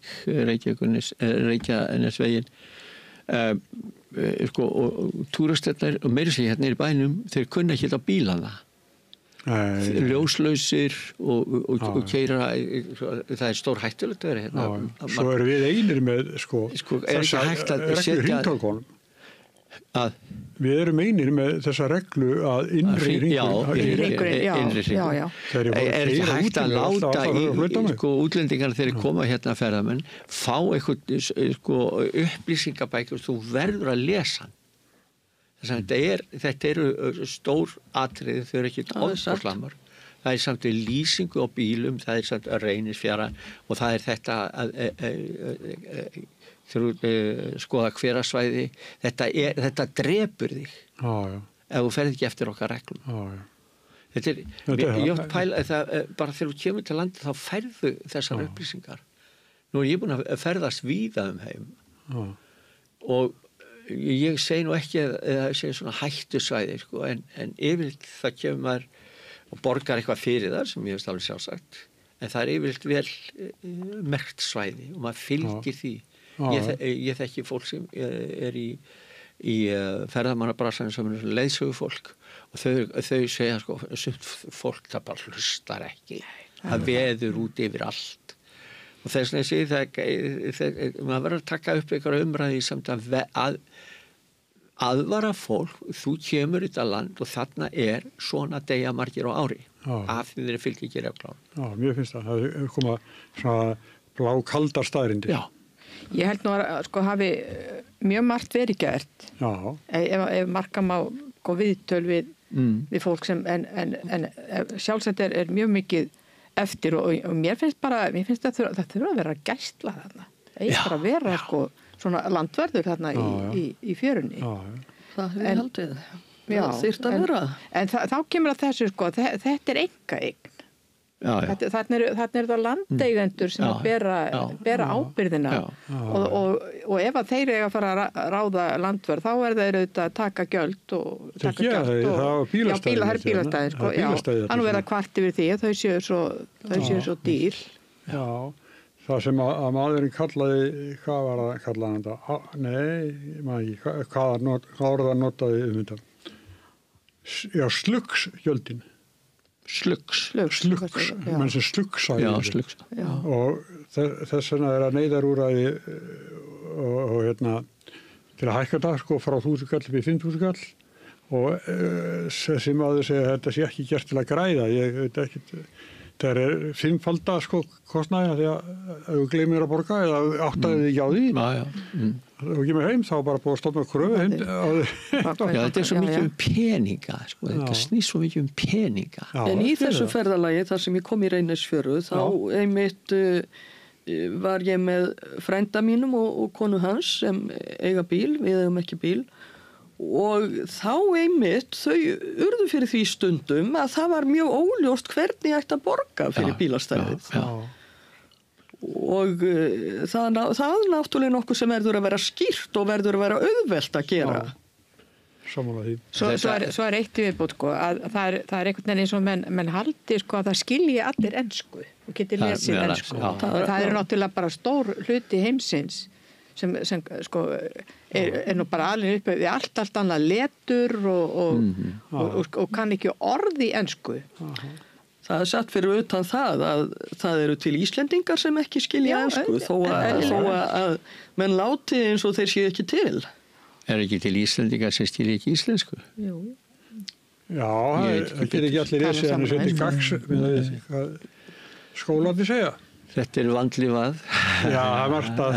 Reykjanesveginn og túristarnir og meira sig hérna í bænum, þeir kunna ekki á bílana. Ljóslausir og keyra, það er stór hættulegt að vera hérna. Svo erum við einir með þessa reglu hringtorkunum. Við erum einir með þessa reglu að innri hringurinn. Er ekki hægt að láta útlendingar þegar koma hérna ferðamenn fá eitthvað upplýsingabækur, þú verður að lesa hann. Þetta eru stór atriði, þau eru ekki ofboðslamar. Það er samt lýsingu á bílum, það er samt Reynisfjara og það er þetta skoða hverasvæði, þetta drepur þig ef þú ferð ekki eftir okkar reglum. Ég átt pæla bara þegar þú kemur til landi þá færðu þessar upplýsingar. Nú er ég búin að ferðast víða heim og ég segi nú ekki að það sé svona hættusvæði en yfirleitt það kemur maður og borgar eitthvað fyrir það sem ég veist alveg sjálfsagt en það er yfirleitt vel merkt svæði og maður fylgir því. Ég þekki fólk sem er í ferðamannabrasanum sem er leiðsögufólk og þau segja sumt fólk það bara hlustar ekki, það veður út yfir allt og þess vegna segi maður verður að taka upp einhverja umræði samt að aðvara fólk, þú kemur í þetta land og þarna er svona deyja margir á ári af því þeir fylgja ekki reglum. Mér finnst það koma svona blákaldar staðreyndir. Ég held nú að hafi mjög margt verið gert ef marka má viðtöl við fólk sem en sjálfsagt er mjög mikið eftir og mér finnst að það þurfa að vera gæsla þarna. Það er bara að vera svona landverður þarna í fjörunni. Það hefur haldið. Það þyrft að vera. En þá kemur að þessu þetta er einkaeign. Þarna er það landeigendur sem að bera ábyrgðina og ef að þeir eiga að fara að ráða landverð þá er þeir auðvitað að taka gjöld og taka gjöld og bílastæðir hann verða kvart yfir því að þau séu svo dýr. Það sem að maðurinn kallaði, hvað var það kallaði þetta? Nei, maður ekki, hvað orða notaði þetta? Sluggsgjöldin. Sluggs, menn sem sluggsaði og þess vegna er að neyðarúrræði og til að hækka það frá 1.000 kall upp í 5.000 kall og þessi maður segja að þetta sé ekki gert til að græða, ég veit ekki það er 5-falda kostnaði því að ef þú gleymir að borga eða áttaði þig á því og ekki með heim þá bara búið að stofna kröfu þetta er svo mikið peninga þetta snýst svo mikið peninga en í þessu ferðalagi þar sem ég kom í Reynisfjöru þá einmitt var ég með frænda mínum og konu hans sem eiga bíl, við eigum ekki bíl og þá einmitt þau urðu fyrir því stundum að það var mjög óljóst hvernig ætti að borga fyrir bílastæðið og það er náttúrulega nokkuð sem verður að vera skýrt og verður að vera auðvelt að gera. Sammála því. Svo er eitt viðbót að það er einhvern veginn eins og menn haldi að það skilji allir ensku og geti lesið ensku. Það er náttúrulega bara stór hluti heimsins sem sko er nú bara alveg upp við allt annað letur og kann ekki orð í ensku. Það satt fyrir utan það að það eru til Íslendingar sem ekki skilja ensku þó að menn láti eins og þeir séu ekki til. Ekki til Íslendingar sem skilja ekki íslensku? Jú. Já, það er ekki allir þessi en þessi til gags með skólandi segja. Þetta er vandlifað. Já, það er margt að...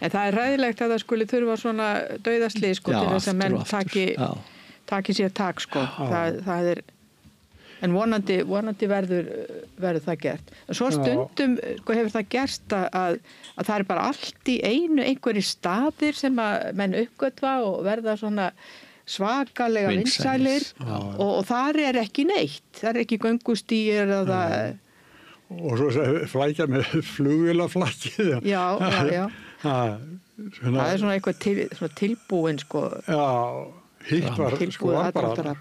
En það er ræðilegt að það skuli þurfa svona dauðaslið sko til þess að menn taki sér tak sko. Það er... En vonandi verður það gert. En svo stundum hefur það gerst að það er bara allt í einu einhverjir staðir sem að menn uppgötva og verða svona svakalega vinsælir og þar er ekki neitt. Það er ekki göngustíir eða... Og svo flækja með flugvélaflækið. Já. Það er svona eitthvað tilbúin sko. Já, hitt var sko bara.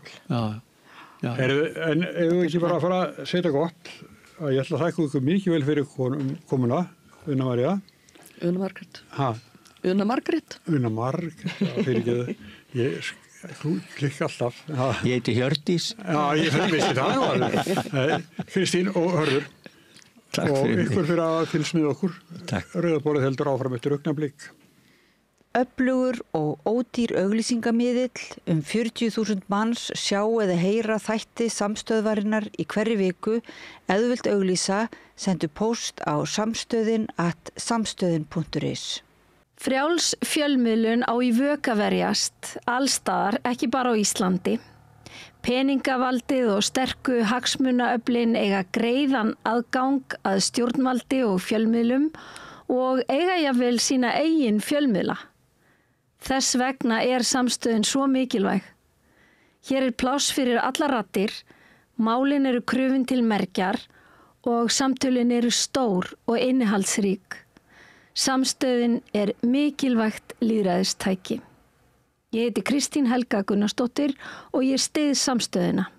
En ef við ekki bara að fara að setja gott að ég ætla að þakka ykkur mikið vel fyrir komuna, Una María. Una Margrét. Una Margrét. Una Margrét, fyrir ekki ég klikka alltaf. Ég heiti Hjördís. Já, ég vissi það. Kristín og Hörður. Takk fyrir mig. Og ykkur fyrir að fylgst með okkur. Takk. Rauðaborðið heldur áfram eftir augnablik. Öflugur og ódýr auglýsingamiðill 40.000 manns sjá eða heyra þætti samstöðvarinnar í hverri viku. Ef þú vilt auglýsa, sendu póst á samstöðin.is. Frjáls fjölmiðlun á í vök að verjast, allstaðar, ekki bara á Íslandi. Peningavaldið og sterku hagsmunaöflin eiga greiðan aðgang að stjórnvaldi og fjölmiðlum og eiga jafnvel sína eigin fjölmiðla. Þess vegna er samstöðin svo mikilvæg. Hér er pláss fyrir allar raddir, málin eru krufin til mergjar og samtölin eru stór og innihaldsrík. Samstöðin er mikilvægt lýðræðistæki. Ég heiti Kristín Helga Gunnarsdóttir og ég styð samstöðina.